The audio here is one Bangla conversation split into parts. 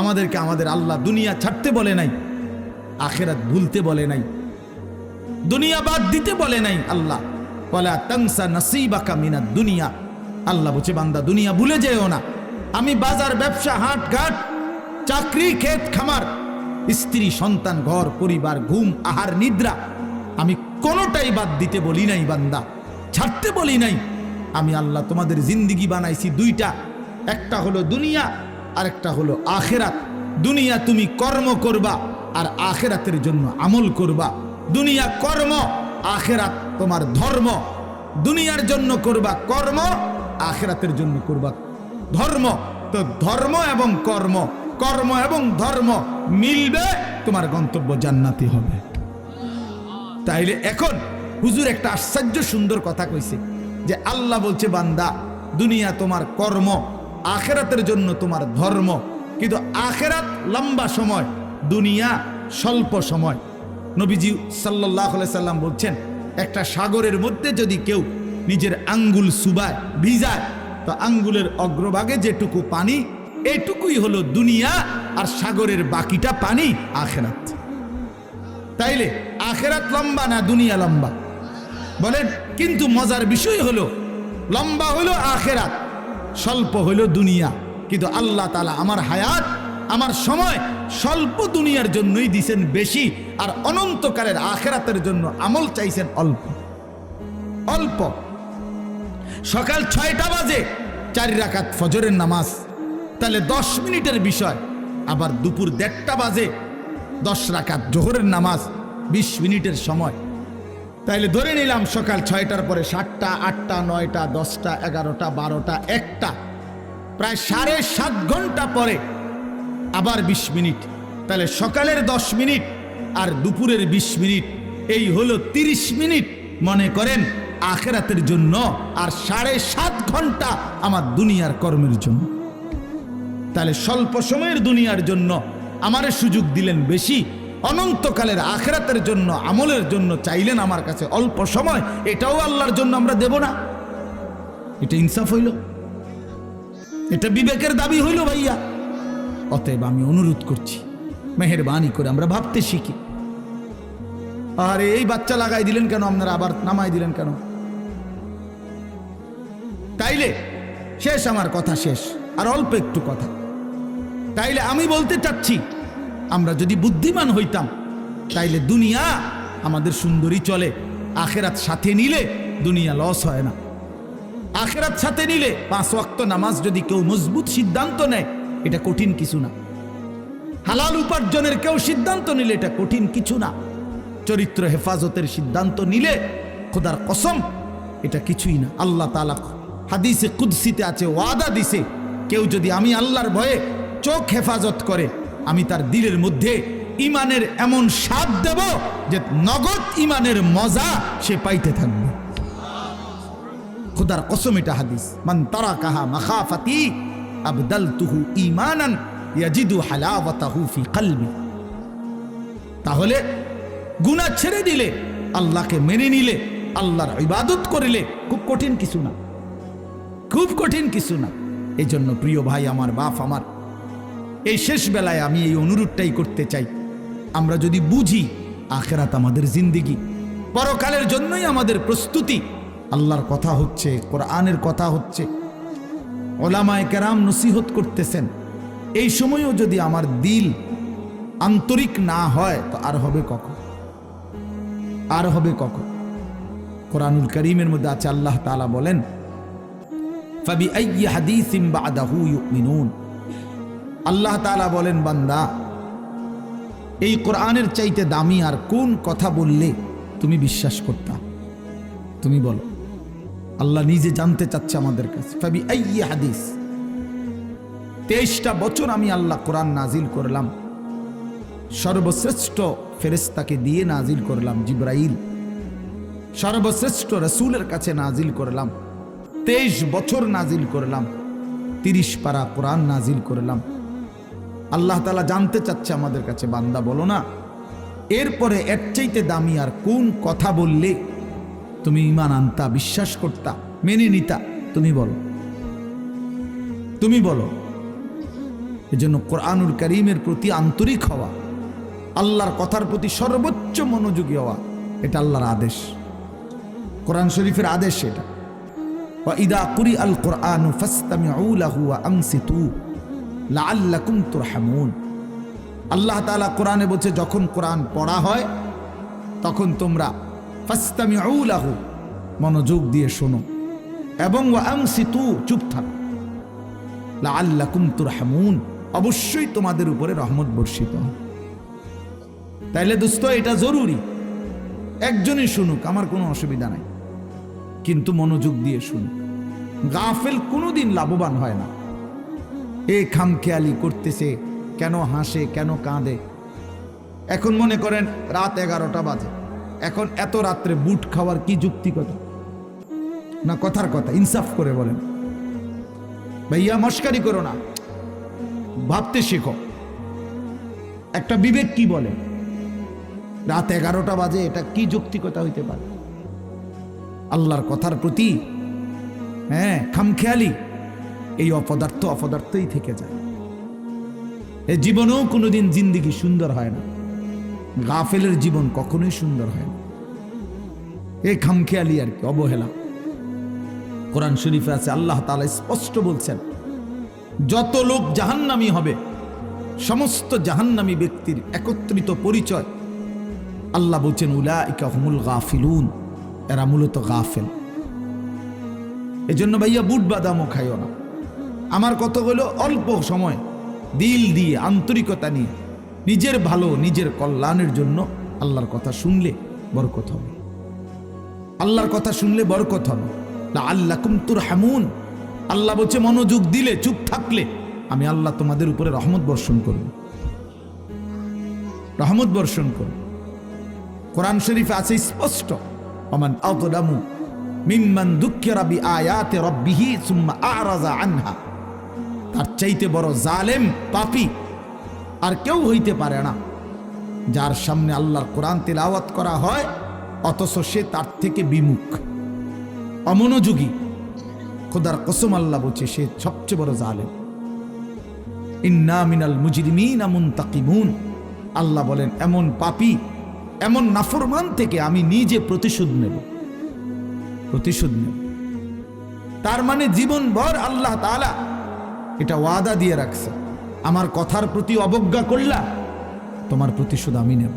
আমাদেরকে আমাদের আল্লাহ দুনিয়া ছাড়তে বলে নাই, আখিরাত ভুলতে বলে নাই, দুনিয়া বাদ দিতে বলে নাই। আল্লাহ ওয়ালা তানসা নাসিবাকা মিনাদ দুনিয়া, আল্লাহ বলছে বান্দা দুনিয়া ভুলে যেও না। আমি বাজার, ব্যবসা, হাট ঘাট, চাকরি, ক্ষেত খামার, স্ত্রী, সন্তান, ঘর পরিবার, ঘুম, আহার, নিদ্রা, আমি কোনোটাই বাদ দিতে বলি নাই বান্দা, ছাড়তে বলি নাই। আমি আল্লাহ তোমাদের জিন্দিগি বানাইছি দুইটা, একটা হলো দুনিয়া আর একটা হলো আখিরাত। দুনিয়া তুমি কর্ম করবা আর আখিরাতের জন্য আমল করবা। দুনিয়া কর্ম, আখিরাত তোমার ধর্ম। দুনিয়ার জন্য করবা কর্ম, আখিরাতের জন্য করবা ধর্ম। তো ধর্ম এবং কর্ম, কর্ম এবং ধর্ম মিলবে, তোমার গন্তব্য জান্নাতি হবে। তাইলে এখন হুজুর একটা আশ্চর্য সুন্দর কথা কইছে যে আল্লাহ বলছে বান্দা দুনিয়া তোমার কর্ম, আখিরাতের জন্য তোমার ধর্ম। কিন্তু আখিরাত লম্বা সময়, দুনিয়া স্বল্প সময়। নবীজি সাল্লাল্লাহু আলাইহি সাল্লাম বলছেন একটা সাগরের মধ্যে যদি কেউ নিজের আঙ্গুল চুবায়, ভিজায়, তো আঙ্গুলের অগ্রভাগে যেটুকু পানি, এটুকুই হলো দুনিয়া, আর সাগরের বাকিটা পানি আখিরাত। তাইলে আখিরাত লম্বা না দুনিয়া লম্বা বলেন? কিন্তু মজার বিষয় হলো লম্বা হলো আখিরাত, স্বল্প হলো দুনিয়া। কিন্তু আল্লাহ তাআলা আমার হায়াত, আমার সময় স্বল্প দুনিয়ার জন্যই দিছেন বেশি, আর অনন্তকালের আখিরাতের জন্য আমল চাইছেন অল্প অল্প। সকাল 6টা বাজে 4 রাকাত ফজরের নামাজ, তাহলে 10 মিনিটের বিষয়। আবার দুপুর 1:30টা বাজে 10 রাকাত জোহরের নামাজ, 20 মিনিটের সময়। তাইলে ধরে নিলাম সকাল 6টার পরে 7টা, 8টা, 9টা, 10টা, 11টা, 12টা, 1টা, প্রায় 7.5 ঘন্টা পরে আবার 20 মিনিট। তাহলে সকালের 10 মিনিট আর দুপুরের 20 মিনিট, এই হলো 30 মিনিট মনে করেন আখিরাতের জন্য, আর 7.5 ঘন্টা আমার দুনিয়ার কর্মের জন্য। তাহলে স্বল্প সময়ের দুনিয়ার জন্য আমারে সুযোগ দিলেন বেশি, অনন্তকালের আখিরাতের জন্য আমলের জন্য চাইলেন আমার কাছে অল্প সময়। এটাও আল্লাহর জন্য আমরা দেব না? এটা ইনসাফ হইল? এটা বিবেকের দাবি হইল ভাইয়া? অতএব আমি অনুরোধ করছি, মেহেরবানি করে আমরা ভাবতে শিখি। আরে এই বাচ্চা লাগাই দিলেন কেন আপনারা, আবার নামাই দিলেন কেন? তাইলে শেষ, আমার কথা শেষ, আর অল্প একটু কথা। তাইলে আমি বলতে চাচ্ছি, আমরা যদি বুদ্ধিমান হইতাম তাইলে দুনিয়া আমাদের সুন্দরী চলে, আখিরাত সাথে নিলে দুনিয়া লস হয় না। আখিরাত সাথে নিলে 5 ওয়াক্ত নামাজ যদি কেউ মজবুত সিদ্ধান্ত নেয়, এটা কঠিন কিছু না। হালাল উপার্জনের কেউ সিদ্ধান্ত নিলে এটা কঠিন কিছু না। চরিত্র হেফাজতের সিদ্ধান্ত নিলে খোদার কসম এটা কিছুই না। আল্লাহ তাআলা হাদিসে কুদসিতে আছে, ওয়াদা দিছে, কেউ যদি আমি আল্লাহর ভয়ে চোখ হেফাজত করে, আমি তার দিলের মধ্যে ইমানের এমন স্বাদ দেব যে নগদ ইমানের মজা সে পাইতে থাকবে। খোদার কসম, এটা হাদিস। মান তারাকাহা মাখাফাতি আবদালতুহু ঈমানান ইয়াজিদু হালাওয়াতাহু ফি কলবি। তাহলে গুনাহ ছেড়ে দিলে, আল্লাহকে মেনে নিলে, আল্লাহর ইবাদত করিলে খুব কঠিন কিছু না, খুব কঠিন কিছু না। এই জন্য প্রিয় ভাই আমার, বাপ আমার, এই শেষ বেলায় আমি এই অনুরোধটাই করতে চাই, আমরা যদি বুঝি আখিরাত আমাদের জিন্দেগি, পরকালের জন্যই আমাদের প্রস্তুতি, আল্লাহর কথা হচ্ছে, কোরআনের কথা হচ্ছে, ওলামায়ে কেরাম নসিহত করতেছেন, এই সময়ও যদি আমার দিল আন্তরিক না হয় তো আর হবে কখন? আর হবে কখন? কোরআনুল কারীমের মধ্যে আছে, আল্লাহ তাআলা বলেন, ফাবিআইয়ি হাদিসিন বা'দাহু ইউমিনুন। আল্লাহ তাআলা বলেন, বান্দা এই কোরআনের চাইতে দামি আর কোন কথা বললে তুমি বিশ্বাস করতা? তুমি বলো। আল্লাহ নিজে জানতে চাচ্ছে আমাদের কাছে। ফাবিআইয়ি হাদিস, 23টা বছর আমি আল্লাহ কোরআন নাজিল করলাম, সর্বশ্রেষ্ঠ ফেরেশতাকে দিয়ে নাজিল করলাম, জিবরাইল, সর্বশ্রেষ্ঠ রাসূলের কাছে নাজিল করলাম, 23 বছর নাজিল করলাম, 30 পারা কোরআন নাজিল করলাম। আল্লাহ তাআলা জানতে চাচ্ছে আমাদের কাছে, বান্দা বলো না এরপরে এর চাইতে দামি আর কোন কথা বললে তুমি ঈমান আনতা, বিশ্বাস করতা, মেনে নিতা? তুমি বলো, তুমি বলো। এজন্য কোরআনুল কারীমের প্রতি আন্তরিক হওয়া, আল্লাহর কথার প্রতি সর্বোচ্চ মনোযোগী হওয়া, এটা আল্লাহর আদেশ, কোরআন শরীফের আদেশ এটা। ওয়া ইদা কুরিআল কুরআনু ফাসতামিউ লাহু ওয়া আনসিতু লাআল্লাকুম তুরহামুন। আল্লাহ তাআলা কোরআনে বলছে, যখন কোরআন পড়া হয় তখন তোমরা ফাসতামিউ লাহু, মনোযোগ দিয়ে শোনো, এবং ওয়া আনসিতু, চুপ থাকো, লাআল্লাকুম তুরহামুন, অবশ্যই তোমাদের উপরে রহমত বর্ষিত হবে। তাইলে দোস্ত, এটা জরুরি, একজনই শুনুক, আমার কোনো অসুবিধা নাই, কিন্তু মনোযোগ দিয়ে শুনুক। গাফেল কোনোদিন লাভবান হয় না। এ খামখেয়ালি করতেছে, কেন হাসে, কেন কাঁদে। এখন মনে করেন রাত 11টা বাজে, এখন এত রাত্রে বুট খাওয়ার কি যুক্তিকতা? না কথার কথা, ইনসাফ করে বলেন। ভাইয়া মস্কারি করো না, ভাবতে শেখো। একটা বিবেক কি বলে? রাত 11টা বাজে, এটা কি যৌক্তিকতা হইতে পারে? আল্লাহর কথার প্রতি খামখেয়ালি, এই অপদার্থই থেকে যায়। এ জীবনেও কোনোদিন জিন্দেগি সুন্দর হয় না। গাফেলের জীবন কখনোই সুন্দর হয় না। এই খামখেয়ালি আর কি, অবহেলা। কোরআন শরীফে আছে, আল্লাহ তাআলা স্পষ্ট বলছেন, যত লোক জাহান্নামী হবে, সমস্ত জাহান্নামী ব্যক্তির একত্রিত পরিচয়, আল্লাহ বলছেন উলাইকা হুমুল গাফিলুন, এরা মূলত গাফেল। এজন্য ভাইয়া বুট বাদামও খাইও না। আমার কথা হলো, অল্প সময় দিল দিয়ে, আন্তরিকতা নিয়ে, নিজের ভালো, নিজের কল্যাণের জন্য আল্লাহর কথা শুনলে বরকত হবে। আল্লাহর কথা শুনলে বরকত হবে। লাআল্লাকুম তুরহামুন, আল্লাহ বলছে, মনোযোগ দিলে, চুপ থাকলে আমি আল্লাহ তোমাদের উপরে রহমত বর্ষণ করব, রহমত বর্ষণ করব। কোরআন শরীফে আছে স্পষ্ট, ওমান আযলামু মিম্মান যুক্কিরা বিআয়াতি রাব্বিহি সুম্মা আ'রাযা আনহা। তার চাইতে বড় জালেম, পাপী আর কেউ হইতে পারে না, যার সামনে আল্লাহর কোরআন তেলাওয়াত করা হয় অথচ সে তার থেকে বিমুখ, অমনোযোগী। খোদার কসম, আল্লাহ বলছে, সে সবচেয়ে বড় জালেম। ইন্না মিনাল মুজরিমিনা মুনতাকিমুন, আল্লাহ বলেন, এমন পাপী, এমন নাফরমান থেকে আমি নিজে প্রতিশোধ নেব, প্রতিশোধ নেব। তার মানে জীবনভর আল্লাহ তাআলা এটা ওয়াদা দিয়ে রাখছে, আমার কথার প্রতি অবজ্ঞা করলা, তোমার প্রতিশোধ আমি নেব,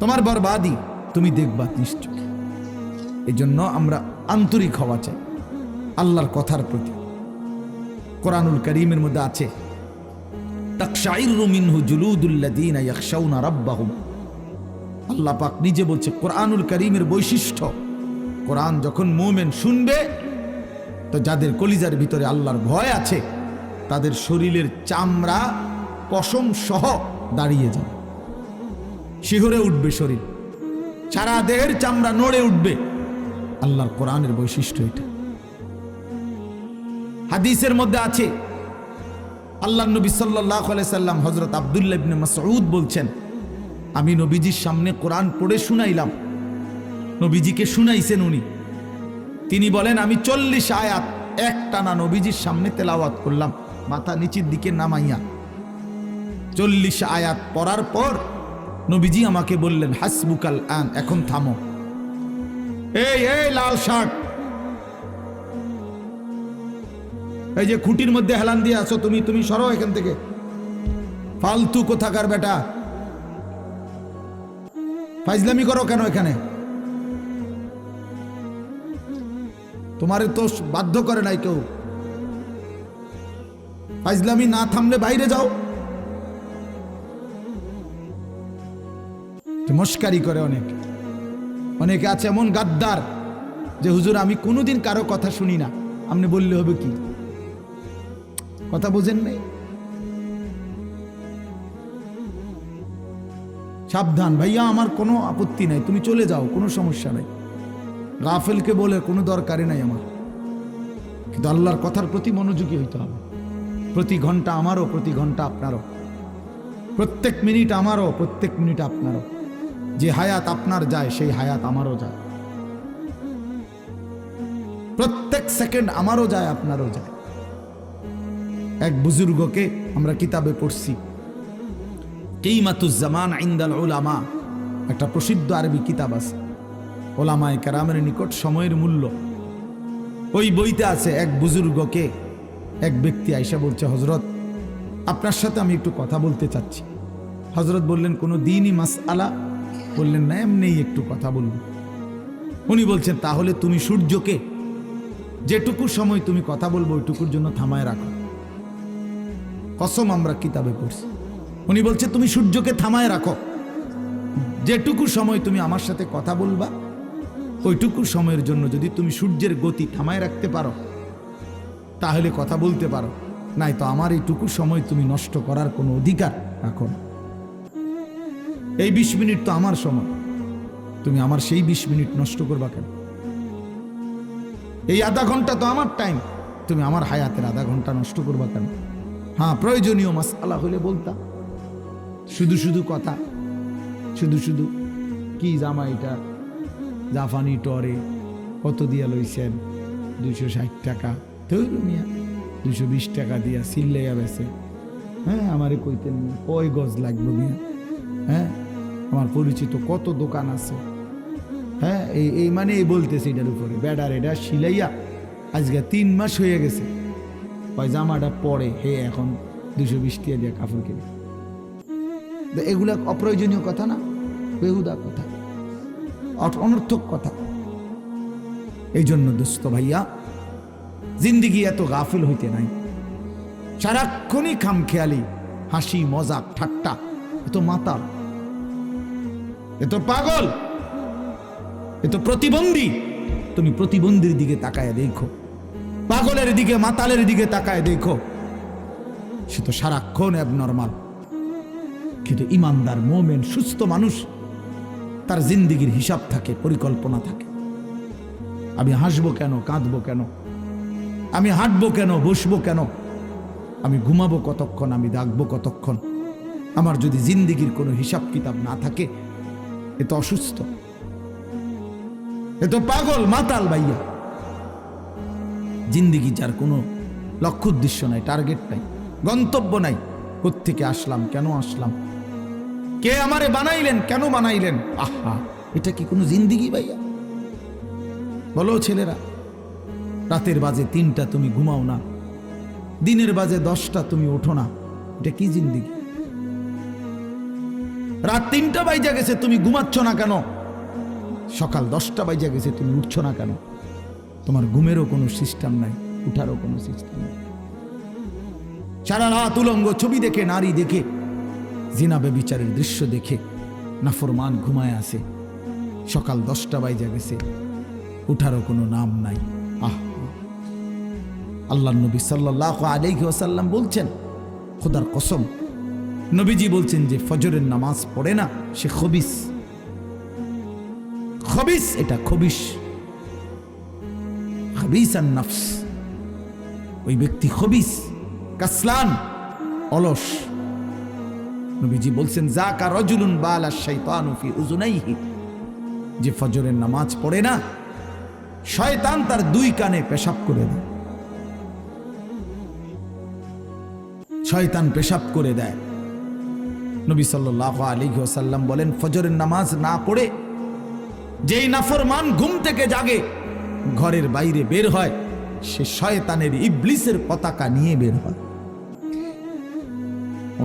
তোমার বরবাদি তুমি দেখবা নিশ্চয়। এই জন্য আমরা আন্তরিক হওয়া চাই আল্লাহর কথার প্রতি। কোরআনুল কারীমের মধ্যে আছে, তাকশাইরু মিনহু জুলুদুল্লাযীনা ইয়াখশাউনা রাব্বাহুম। আল্লাহ পাক নিজে বলছে, কোরআনুল কারীমের বৈশিষ্ট্য, কোরআন যখন মুমিন শুনবে, তো যাদের কলিজার ভিতরে আল্লাহর ভয় আছে, তাদের শরীরের চামড়া পশম সহ দাঁড়িয়ে যাবে, শিহরে উঠবে শরীর, সারা দেহের চামড়া নড়ে উঠবে। আল্লাহর কোরআনের বৈশিষ্ট্য এটা। হাদিসের মধ্যে আছে, আল্লাহর নবী সাল্লাল্লাহু আলাইহি সাল্লাম হযরত আব্দুল্লাহ ইবনে মাসউদ বলছেন, আমি নবীজির সামনে কোরআন পড়ে শুনাইলাম, নবীজিকে শুনাইছেন উনি। তিনি বলেন, আমি 40 আয়াত একটানা নবীজির সামনে তেলাওয়াত করলাম, মাথা নিচের দিকে নামাইয়া। 40 আয়াত পড়ার পর নবীজি আমাকে বললেন, হাসবুকাল আন, এখন থামো। এই লাল শার্ট, এই যে খুঁটির মধ্যে হেলান দিয়ে আছো তুমি সরো এখান থেকে, ফালতু কোথাকার বেটা, ফাইজলামি করো কেন এখানে? তোমারে তো বাধ্য করে নাই কেউ, ফাইজলামি না থামলে বাইরে যাও। মস্কারি করে অনেকে আছে এমন গাদ্দার যে, হুজুর আমি কোনোদিন কারো কথা শুনি না, আপনি বললে হবে কি? কথা বোঝেন নাই? সাবধান ভাইয়া, আমার কোনো আপত্তি নাই, তুমি চলে যাও, কোনো সমস্যা নাই। গাফেলকে বলে কোনো দরকারই নাই আমার, কিন্তু আল্লাহর কথার প্রতি মনোযোগী হইতে হবে। প্রতি ঘন্টা আমারও, প্রতি ঘন্টা আপনারও, প্রত্যেক মিনিট আমারও, প্রত্যেক মিনিট আপনারও। যে হায়াত আপনার যায়, সেই হায়াত আমারও যায়। প্রত্যেক সেকেন্ড আমারও যায়, আপনারও যায়। এক বুজুর্গকে আমরা কিতাবে পড়ছি, কিমাতুজ জামান ইনদাল উলামা, একটা প্রসিদ্ধ আরবি কিতাব আছে, ওলামায়ে কেরামের নিকট সময়ের মূল্য। ওই বইতে আছে এক বুজুর্গকে এক ব্যক্তি আইসা বলছে, হজরত আপনার সাথে আমি একটু কথা বলতে চাচ্ছি। হজরত বললেন, কোনো দিনই মাসআলা? বললেন না, এমনিই একটু কথা বলবো। উনি বলছেন, তাহলে তুমি সূর্যকে যেটুকু সময় তুমি কথা বলবো ওইটুকুর জন্য থামায় রাখো। কসম, আমরা কিতাবে পড়ছি। উনি বলছে, তুমি সূর্যকে থামায় রাখো, যেটুকু সময় তুমি আমার সাথে কথা বলবা ওইটুকু সময়ের জন্য যদি তুমি সূর্যের গতি থামায় রাখতে পারো তাহলে কথা বলতে পারো, নাই তো আমার এইটুকু সময় তুমি নষ্ট করার কোনো অধিকার রাখো না। এই 20 মিনিট তো আমার সময়, তুমি আমার সেই 20 মিনিট নষ্ট করবা কেন? এই আধা ঘন্টা তো আমার টাইম, তুমি আমার হায়াতের আধা ঘন্টা নষ্ট করবা কেন? হ্যাঁ, প্রয়োজনীয় মাসআলা হলে বলতা, শুধু শুধু কথা, শুধু শুধু কি জামাইটা জাফানি টরে কত দিয়া লইছেন? 260 টাকা। ধরু মিয়া 220 টাকা দিয়া সিল্লাইয়া বেছে। হ্যাঁ, আমারে কইতেন কয় গজ লাগবে মিয়া? হ্যাঁ, আমার পরিচিত কত দোকান আছে। হ্যাঁ, এই মানে এই বলতেছে এটার উপরে বেডার এটা সিলাইয়া আজকে 3 মাস হয়ে গেছে, ওই জামাটা পরে হে এখন 220 টাকা দিয়ে কাপড় কিনে। এগুলা অপ্রয়োজনীয় কথা না, বেহুদা কথা, অনর্থক কথা। এই জন্য দোস্ত ভাইয়া, জিন্দিগি এত গাফিল হইতে নাই। সারাক্ষণই খামখেয়ালি, হাসি মজাক ঠাট্টা, এত মাতাল, এত পাগল, এত প্রতিবন্ধী। তুমি প্রতিবন্ধীর দিকে তাকায় দেখো, পাগলের দিকে মাতালের দিকে তাকায় দেখো, সে তো সারাক্ষণ অ্যাবনর্মাল। কিন্তু ইমানদার মোমেন সুস্থ মানুষ, তার জিন্দিগির হিসাব থাকে, পরিকল্পনা থাকে। আমি হাসবো কেন, কাঁদবো কেন, আমি হাঁটবো কেন, বসবো কেন, আমি ঘুমাবো কতক্ষণ, আমি জাগবো কতক্ষণ। আমার যদি জিন্দিগির কোনো হিসাব কিতাব না থাকে, এ তো অসুস্থ, এ তো পাগল মাতাল ভাইয়া। জিন্দিগি যার কোনো লক্ষ্য উদ্দেশ্য নাই, টার্গেট নাই, গন্তব্য নাই, কোত্থেকে আসলাম, কেন আসলাম, কে আমারে বানাইলেন, কেন বানাইলেন। আহা, এটা কি কোনো জিন্দিগি ভাইয়া? বলো ছেলেরা, রাতের বাজে 3টা তুমি ঘুমাও না, দিনের বাজে 10টা তুমি ওঠো না, এটা কি জিন্দিগি? রাত 3টা বাজে গেছে তুমি ঘুমাচ্ছ না কেন? সকাল 10টা বাজে গেছে তুমি উঠছো না কেন? তোমার ঘুমেরও কোনো সিস্টেম নাই, উঠারও কোনো সিস্টেম নাই। সারা রাত উলঙ্গ ছবি দেখে, নারী দেখে, জিনা বেবিচারের দৃশ্য দেখে নাফরমান ঘুমায় আছে। সকাল 10টা বাজে গেছে, উঠারও কোনো নাম নাই। আল্লাহ নবী সাল্লাল্লাহু আলাইহি ওয়াসাল্লাম বলছেন, খোদার কসম, নবীজি বলছেন যে ফজরের নামাজ পড়ে না সে খবিস। খবিস, এটা খবিস, খবিসান নফস। ওই ব্যক্তি খবিস, কাসলান, অলস। নবীজি বলছেন, যাকা রাজুলুন বালা শাইতানু ফি উযুনাইহি, যে ফজরের নামাজ পড়ে না শয়তান তার 2 কানে পেশাব করে দেয়। শয়তান পেশাব করে দেয়। নবী সাল্লাল্লাহু আলাইহি ওয়াসাল্লাম বলেন, ফজরের নামাজ না পড়ে যেই নাফরমান ঘুম থেকে জাগে, ঘরের বাইরে বের হয়, সে শয়তানের, ইবলিসের পতাকা নিয়ে বের হয়।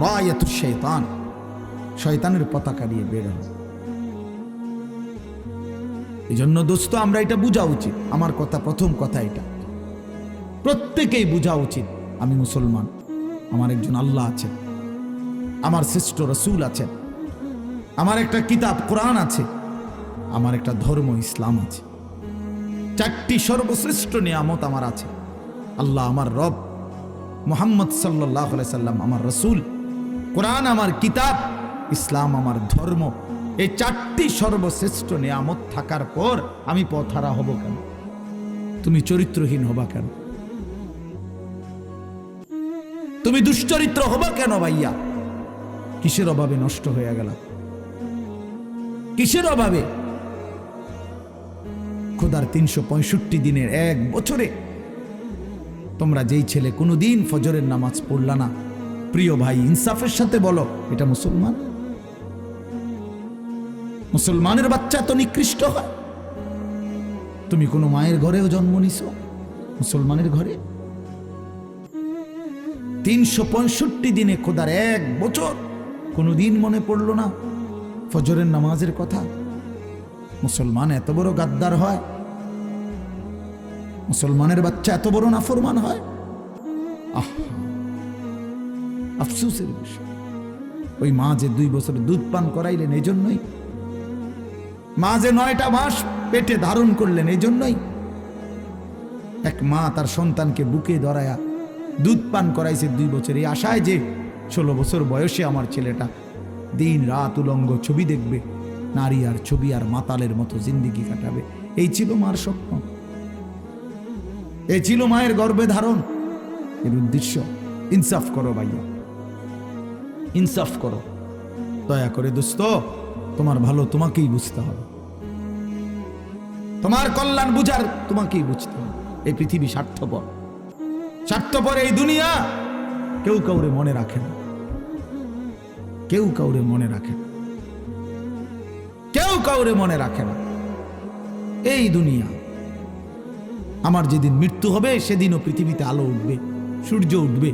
রায়াতুশ শাইতান, শয়তানের পতাকা নিয়ে বের হয়। এই জন্য দোস্ত, আমরা এটা বোঝা উচিত। আমার কথা, প্রথম কথা এটা প্রত্যেকেই বোঝা উচিত, আমি মুসলমান, আমার একজন আল্লাহ আছেন, আমার শ্রেষ্ঠ রাসূল আছেন, আমার একটা কিতাব কোরআন আছে, আমার একটা ধর্ম ইসলাম আছে। 4টি সর্বশ্রেষ্ঠ নিয়ামত আমার আছে। আল্লাহ আমার রব, মুহাম্মদ সাল্লাল্লাহু আলাইহি সাল্লাম আমার রাসূল, কোরআন আমার কিতাব, ইসলাম আমার ধর্ম। এই 4টি সর্বশ্রেষ্ঠ নিয়ামত থাকার পর আমি পথহারা হব কেন? তুমি চরিত্রহীন হবা কেন? তুমি দুশ্চরিত্র হবা কেন ভাইয়া? কিসের অভাবে নষ্ট হয়ে গেল? কিসের অভাবে? খোদার 365 দিনের 1 বছরে তোমরা যেই ছেলে কোনোদিন ফজরের নামাজ পড়লা না, প্রিয় ভাই ইনসাফের সাথে বলো এটা মুসলমান? মুসলমানের বাচ্চা তো নিকৃষ্ট হয়। তুমি কোনো মায়ের ঘরেও জন্ম নিছো, মুসলমানের ঘরে 365 দিনে খোদার 1 বছর কোনোদিন মনে পড়লো না ফজরের নামাজের কথা? মুসলমান এত বড় গাদ্দার হয়? মুসলমানের বাচ্চা এত বড় নাফরমান হয়? আফসোসের বিষয়। ওই মা যে 2 বছর দুধ পান করাইলেন এই জন্যই, মা যে 9টা মাস পেটে ধারণ করলেন এই জন্যই। এক মা তার সন্তানকে বুকে ধরায়া দুধ পান করাইছে 2 বছর, এই আশায় যে 16 বছর বয়সে আমার ছেলেটা দিন রাত উলঙ্গ ছবি দেখবে, নারী আর ছবি আর মাতালের মতো জিন্দিগি কাটাবে। এই ছিল মার স্বপ্ন, এই ছিল মায়ের গর্ভে ধারণ, এর উদ্দেশ্য। ইনসাফ করো ভাইয়া, ইনসাফ করো দয়া করে। দোস্ত, তোমার ভালো তোমাকেই বুঝতে হবে, তোমার কল্যাণ বুঝার তোমাকেই বুঝতে হবে। এই পৃথিবী স্বার্থপর, স্বার্থপর এই দুনিয়া। কেউ কাউরে মনে রাখে না, কেউ কাউরে মনে রাখে না, কেউ কাউরে মনে রাখে না। এই দুনিয়া, আমার যেদিন মৃত্যু হবে সেদিনও পৃথিবীতে আলো উঠবে, সূর্য উঠবে।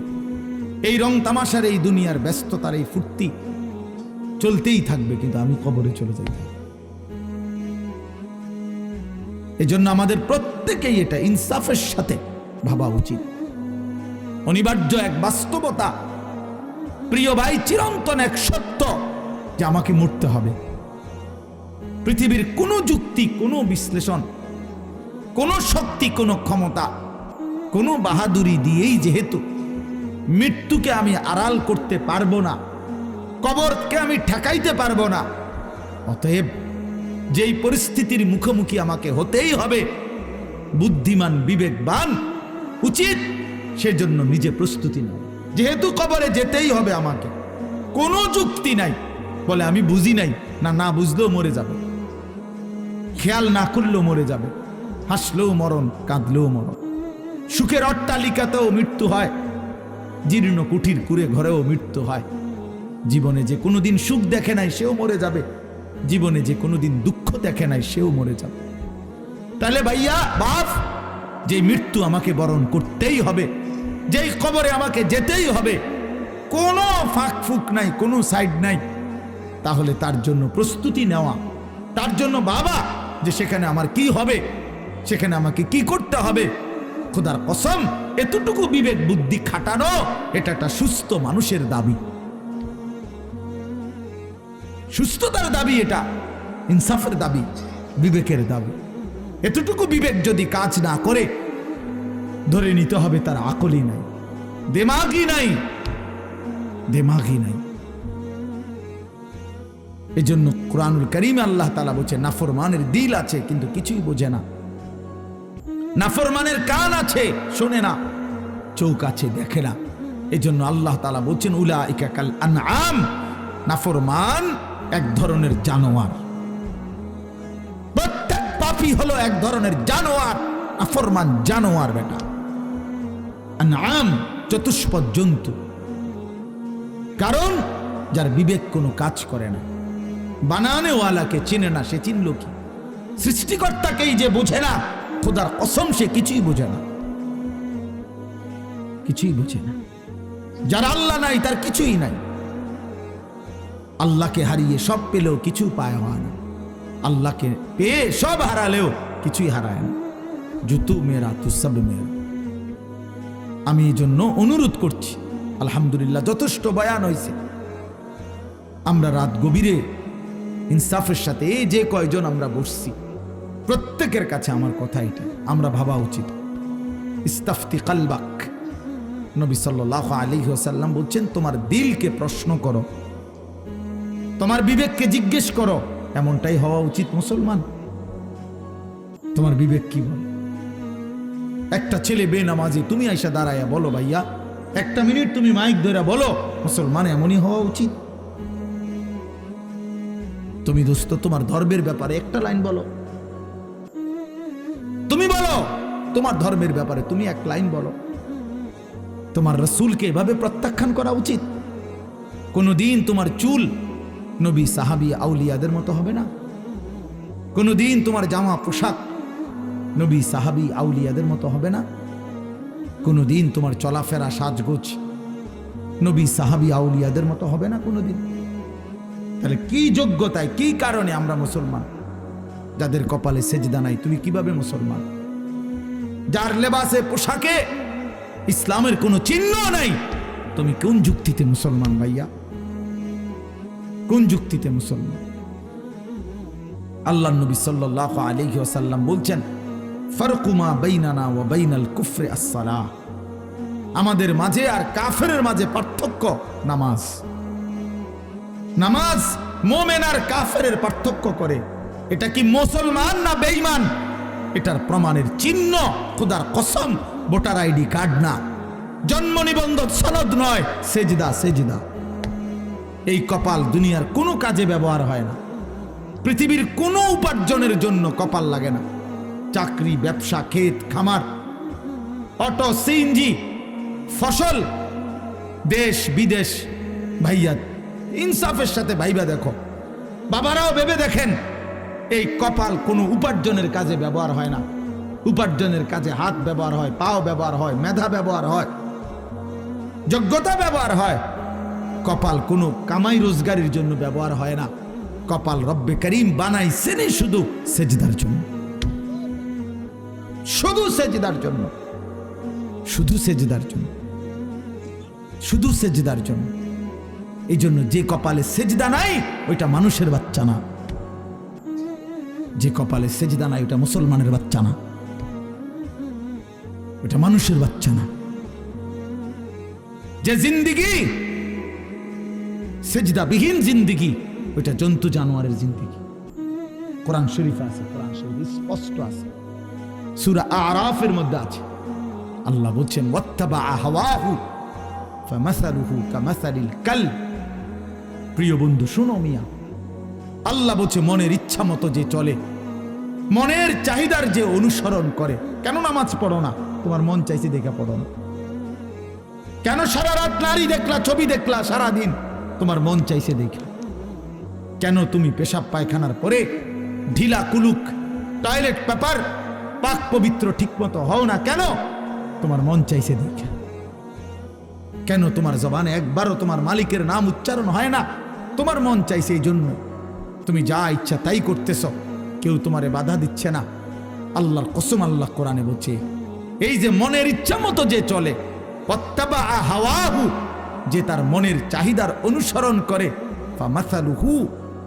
এই রং তামাশার, এই দুনিয়ার ব্যস্ততার, এই ফুর্তি চলতেই থাকবে, কিন্তু আমি কবরে চলে যাই। এজন্য আমাদের প্রত্যেকেই এটা ইনসাফের সাথে ভাবা উচিত। অনিবার্য এক বাস্তবতা, প্রিয় ভাই, চিরন্তন এক সত্য যে আমাকে মরতে হবে। পৃথিবীর কোনো যুক্তি, কোনো বিশ্লেষণ, কোনো শক্তি, কোনো ক্ষমতা, কোনো বাহাদুরি দিয়েই যেহেতু মৃত্যুকে আমি আড়াল করতে পারবো না, কবরকে আমি ঠেকাইতে পারবো না, অতএব যেই পরিস্থিতির মুখোমুখি আমাকে হতেই হবে, বুদ্ধিমান বিবেকবান উচিত সেজন্য নিজে প্রস্তুতি নেয়। যেহেতু কবরে যেতেই হবে আমাকে, কোনো যুক্তি নাই, বলে আমি বুঝি নাই, না বুঝলেও মরে যাবে, খেয়াল না করলেও মরে যাবে, হাসলেও মরণ, কাঁদলেও মরণ। সুখের অট্টালিকাতেও মৃত্যু হয়, জীর্ণ কুঠির কুড়ে ঘরেও মৃত্যু হয়। জীবনে যে কোনোদিন সুখ দেখে নাই সেও মরে যাবে, জীবনে যে কোনোদিন দুঃখ দেখে নাই সেও মরে যাবে। তাহলে ভাইয়া বাপ, যে মৃত্যু আমাকে বরণ করতেই হবে, যেই কবরে আমাকে যেতেই হবে, কোনো ফাঁক ফুক নাই, কোনো সাইড নাই, তাহলে তার জন্য প্রস্তুতি নেওয়া, তার জন্য বাবা যে সেখানে আমার কি হবে, সেখানে আমাকে কি করতে হবে, খোদার কসম এতটুকু বিবেক বুদ্ধি খাটানো, এটা একটা সুস্থ মানুষের দাবি, সুস্থতার দাবি, এটা ইনসাফের দাবি, বিবেকের দাবি। এতটুকু বিবেক যদি কাজ না করে, ধরে নিতে হবে তার আকলই নাই, দিমাগই নাই, দিমাগই নাই। এজন্য কুরআনুল কারীমে আল্লাহ তাআলা বলছে, নাফরমানের দিল আছে কিন্তু কিছুই বোঝে না, নাফরমানের কান আছে শোনে না, চোখ আছে দেখে না। এজন্য আল্লাহ তাআলা বলছেন, উলাইকা কাল আনআম, নাফরমান এক ধরনের জানোয়ার। প্রত্যেক পাপী হলো এক ধরনের জানোয়ার, নাফরমান জানোয়ার বেটা। আনআম চতুষ্পদ জন্তু, কারণ যার বিবেক কোনো কাজ করে না, বানানেওয়ালাকে চিনে না, সে চিনল কি? সৃষ্টিকর্তাকেই যে বোঝে না, খোদার কসম সে কিছুই বোঝে না, কিছুই বোঝে না। যার আল্লাহ নাই তার কিছুই নাই। আল্লাহকে হারিয়ে সব পেলেও কিছু পায় না, আল্লাহকে পেয়ে সব হারালেও কিছুই হারায় না। জুতু মেরা তু সব মেরা। আমি এই জন্য অনুরোধ করছি, আলহামদুলিল্লাহ যথেষ্ট বয়ান হয়েছে। আমরা রাত গভীরে ইনসাফের সাথে এই যে কয়জন আমরা বসছি, প্রত্যেকের কাছে আমার কথা এটা, আমরা ভাবা উচিত। ইস্তাফতি কালবাক, নবী সাল্লাল্লাহু আলাইহি ওয়াসাল্লাম বলছেন, তোমার দিলকে প্রশ্ন করো, তোমার বিবেককে জিজ্ঞেস করো। এমনটাই হওয়া উচিত মুসলমান। তোমার বিবেক কি বলে? একটা ছেলে বেনামাজি, তুমি আইসা দাঁড়াইয়া বলো, ভাইয়া 1 মিনিট তুমি মাইক ধরে বলো, মুসলমান এমনই হওয়া উচিত। তুমি দোস্ত তোমার ধর্মের ব্যাপারে একটা লাইন বলো, তুমি বলো তোমার ধর্মের ব্যাপারে তুমি 1 লাইন বলো। তোমার রসুলকে এভাবে প্রত্যাখ্যান করা উচিত। কোনোদিন তোমার চুল নবী সাহাবী আউলিয়াদের মতো হবে না। কোনোদিন তোমার জামা পোশাক নবী সাহাবী আউলিয়াদের মতো হবে না। কোনোদিন তোমার চলাফেরা সাজগোজ নবী সাহাবী আউলিয়াদের মতো হবে না কোনোদিন। তাহলে কি যোগ্যতায়, কি কারণে আমরা মুসলমান? যাদের কপালে সেজদা নাই, তুমি কিভাবে মুসলমান? যার লেবাসে পোশাকে ইসলামের কোনো চিহ্ন নাই, তুমি কোন যুক্তিতে মুসলমান ভাইয়া? কোন যুক্তিতে মুসলমান? আল্লাহ নবী সাল্লাল্লাহু আলাইহি ওয়াসাল্লাম বলছেন, ফারকু মা বাইনানা ওয়া বাইনাল কুফরি আস-সালাহ। আমাদের মাঝে আর কাফেরের মাঝে পার্থক্য নামাজ। নামাজ মুমিন আর কাফেরের পার্থক্য করে। এটা কি মুসলমান না বেঈমান? এটার প্রমাণের চিহ্ন খোদার কসম ভোটার আইডি কার্ড না, জন্ম নিবন্ধন সনদ নয়, সেজদা। সেজদা এই কপাল দুনিয়ার কোনো কাজে ব্যবহার হয় না। পৃথিবীর কোনো উপার্জনের জন্য কপাল লাগে না। চাকরি, ব্যবসা, ক্ষেত খামার, অটো, সিএনজি, ফসল, দেশ বিদেশ, ভাইয়া ইনসাফের সাথে ভাইবা দেখো, বাবারাও ভেবে দেখেন, এই কপাল কোনো উপার্জনের কাজে ব্যবহার হয় না। উপার্জনের কাজে হাত ব্যবহার হয়, পাও ব্যবহার হয়, মেধা ব্যবহার হয়, যোগ্যতা ব্যবহার হয়। কপাল কোনো কামাই রোজগারের জন্য ব্যবহার হয় না। কপাল রব্বে করিম বানাইছেনই শুধু সেজদার জন্য, শুধু সেজদার জন্য, শুধু সেজদার জন্য, শুধু সেজদার জন্য। এই জন্য যে কপালে সেজদা নাই ওইটা মানুষের বাচ্চা না। যে কপালে সেজদা নাই ওটা মুসলমানের বাচ্চা না, ওটা মানুষের বাচ্চা না। যে জিন্দিগি সেজদাবিহীন জিন্দিগি, ওইটা জন্তু জানোয়ারের জিন্দিগি। কোরআন শরীফে আছে, কোরআন শরীফ স্পষ্ট আছে, সূরা আরাফের মধ্যে আছে। আল্লাহ বলছেন, ওয়াত্তাবা হাওয়াহু ফামাসালুহু কামাসালিল কালব। প্রিয় বন্ধু শুনো মিয়া, আল্লাহ বলছে মনের ইচ্ছা মতো যে চলে, মনের চাহিদার যে অনুসরণ করে। কেন নামাজ পড়ো না? তোমার মন চাইছে দেখে পড়ো না। কেন সারা রাত নারী দেখলা, ছবি দেখলা সারাদিন? তোমার মন চাইছে দেখে। কেন তুমি পেশাব পায়খানার পরে ঢিলা কুলুক টয়লেট পেপার পাক পবিত্র ঠিক মতো হও না? কেন? তোমার মন চাইছে দেখে। কেন তোমার জবানে একবারও তোমার মালিকের নাম উচ্চারণ হয় না? তোমার মন চাইছে এই জন্য। তুমি যা ইচ্ছা তাই করতেছ, কেউ তোমারে বাধা দিচ্ছে না। আল্লাহর কসম, আল্লাহ কোরআনে বলছে, এই যে মনের ইচ্ছা মতো যে চলে, ওয়াত্তাবা হাওয়াহু, যে তার মনের চাহিদার অনুসরণ করে, ফামাসালুহু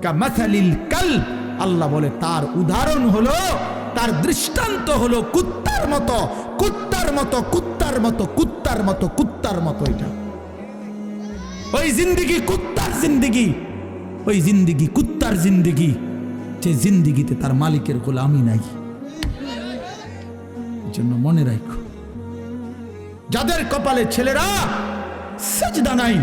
কামাসালিল কালব। আল্লাহ বলে তার উদাহরণ হলো, তার দৃষ্টান্ত হলো কুত্তার মতো, কুত্তার মতো, কুত্তার মতো, কুত্তার মতো, কুত্তার মতো। এটা ওই জিন্দিগি কুত্তার জিন্দিগি, ওই জিন্দিগি কুত্তার জিন্দিগি, যে জিন্দিগিতে তার মালিকের গোলামি নাই। জন্য মনে রাখো, যাদের কপালে ছেলেরা সেজদা নাই,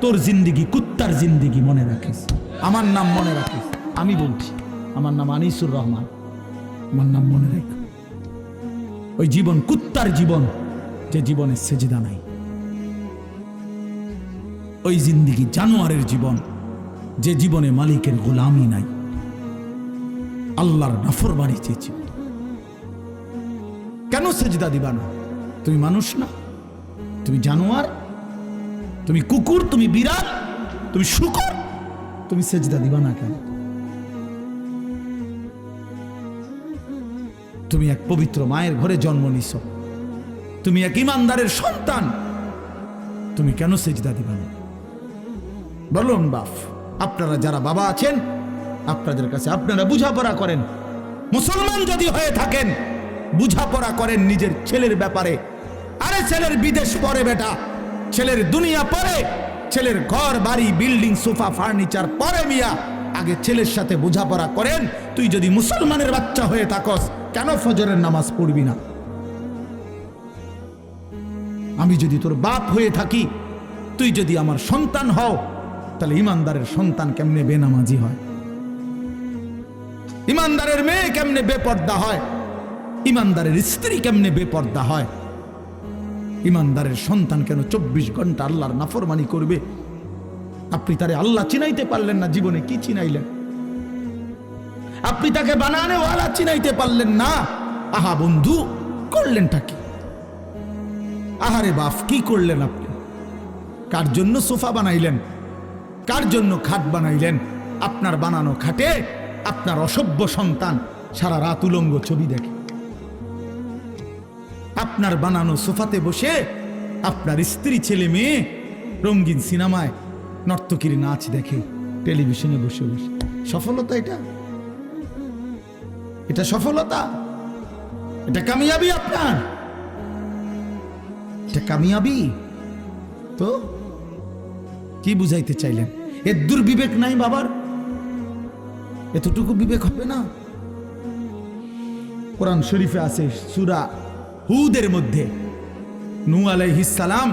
তোর জিন্দিগি কুত্তার জিন্দিগি, মনে রাখিস। আমার নাম মনে রাখিস, আমি বলছি, আমার নাম আনিসুর রহমান। আমার নাম মনে রাখো। ওই জীবন কুত্তার জীবন, যে জীবনে সেজদা নাই। ওই জিন্দিগি জানোয়ারের জীবন, যে জীবনে মালিকের গোলামি নাই, আল্লাহর নাফরমানি চেয়েছি। কেন সেজদা দিবা না? তুমি মানুষ না? তুমি জানোয়ার? তুমি কুকুর? তুমি বিড়াল? তুমি শূকর? তুমি সেজদা দিবা না কেন? তুমি এক পবিত্র মায়ের ঘরে জন্ম নিছ, তুমি এক ইমানদারের সন্তান, তুমি কেন সেজদা দিবা না? বলুন বাপ, আপনারা যারা বাবা আছেন, আপনাদের কাছে আপনারা বুঝাপড়া করেন। মুসলমান যদি হয়ে থাকেন, বুঝাপড়া করেন নিজের ছেলের ব্যাপারে। আরে ছেলের বিদেশ পরে বেটা, ছেলের দুনিয়া পরে, ছেলের ঘর বাড়ি বিল্ডিং সোফা ফার্নিচার পরে মিয়া। আগে ছেলের সাথে বোঝাপড়া করেন। তুই যদি মুসলমানের বাচ্চা হয়ে থাকস, কেন ফজরের নামাজ পড়বি না? আমি যদি তোর বাপ হয়ে থাকি, তুই যদি আমার সন্তান হও, তাহলে ইমানদারের সন্তান কেমনে বেনামাজি হয়? ইমানদারের মেয়ে কেমনে বেপর্দা হয়? ইমানদারের স্ত্রী কেমনে বেপর্দা হয়? ইমানদারের সন্তান কেন 24 ঘন্টা আল্লাহর নাফরমানি করবে? আপনি তারে আল্লাহ চিনাইতে পারলেন না, জীবনে কি চিনাইলেন? আপনি তাকে বানানেওয়ালা চিনাইতে পারলেন না। আহা বন্ধু, করলেনটা কি? আহারে বাপ, কি করলেন আপনি? কার জন্য সোফা বানাইলেন? কার জন্য খাট বানাইলেন? আপনার বানানো খাটে আপনার অসভ্য সন্তান সারা রাত উলঙ্গ ছবি দেখে। আপনার বানানো সোফাতে বসে আপনার স্ত্রী, ছেলে মেয়ে রঙিন সিনেমায় নর্তকীর নাচ দেখে টেলিভিশনে বসে বসে। সফলতা এটা? এটা সফলতা? এটা কামিয়াবি আপনার? এটা কামিয়াবি? তো কি বুঝাইতে চাইলেন? এর দুর্বিবেক নাই বাবার? এতটুকু বিবেক হবে না? কোরআন শরীফে আছে সূরা হুদের মধ্যে নূহ আলাইহিস সালাম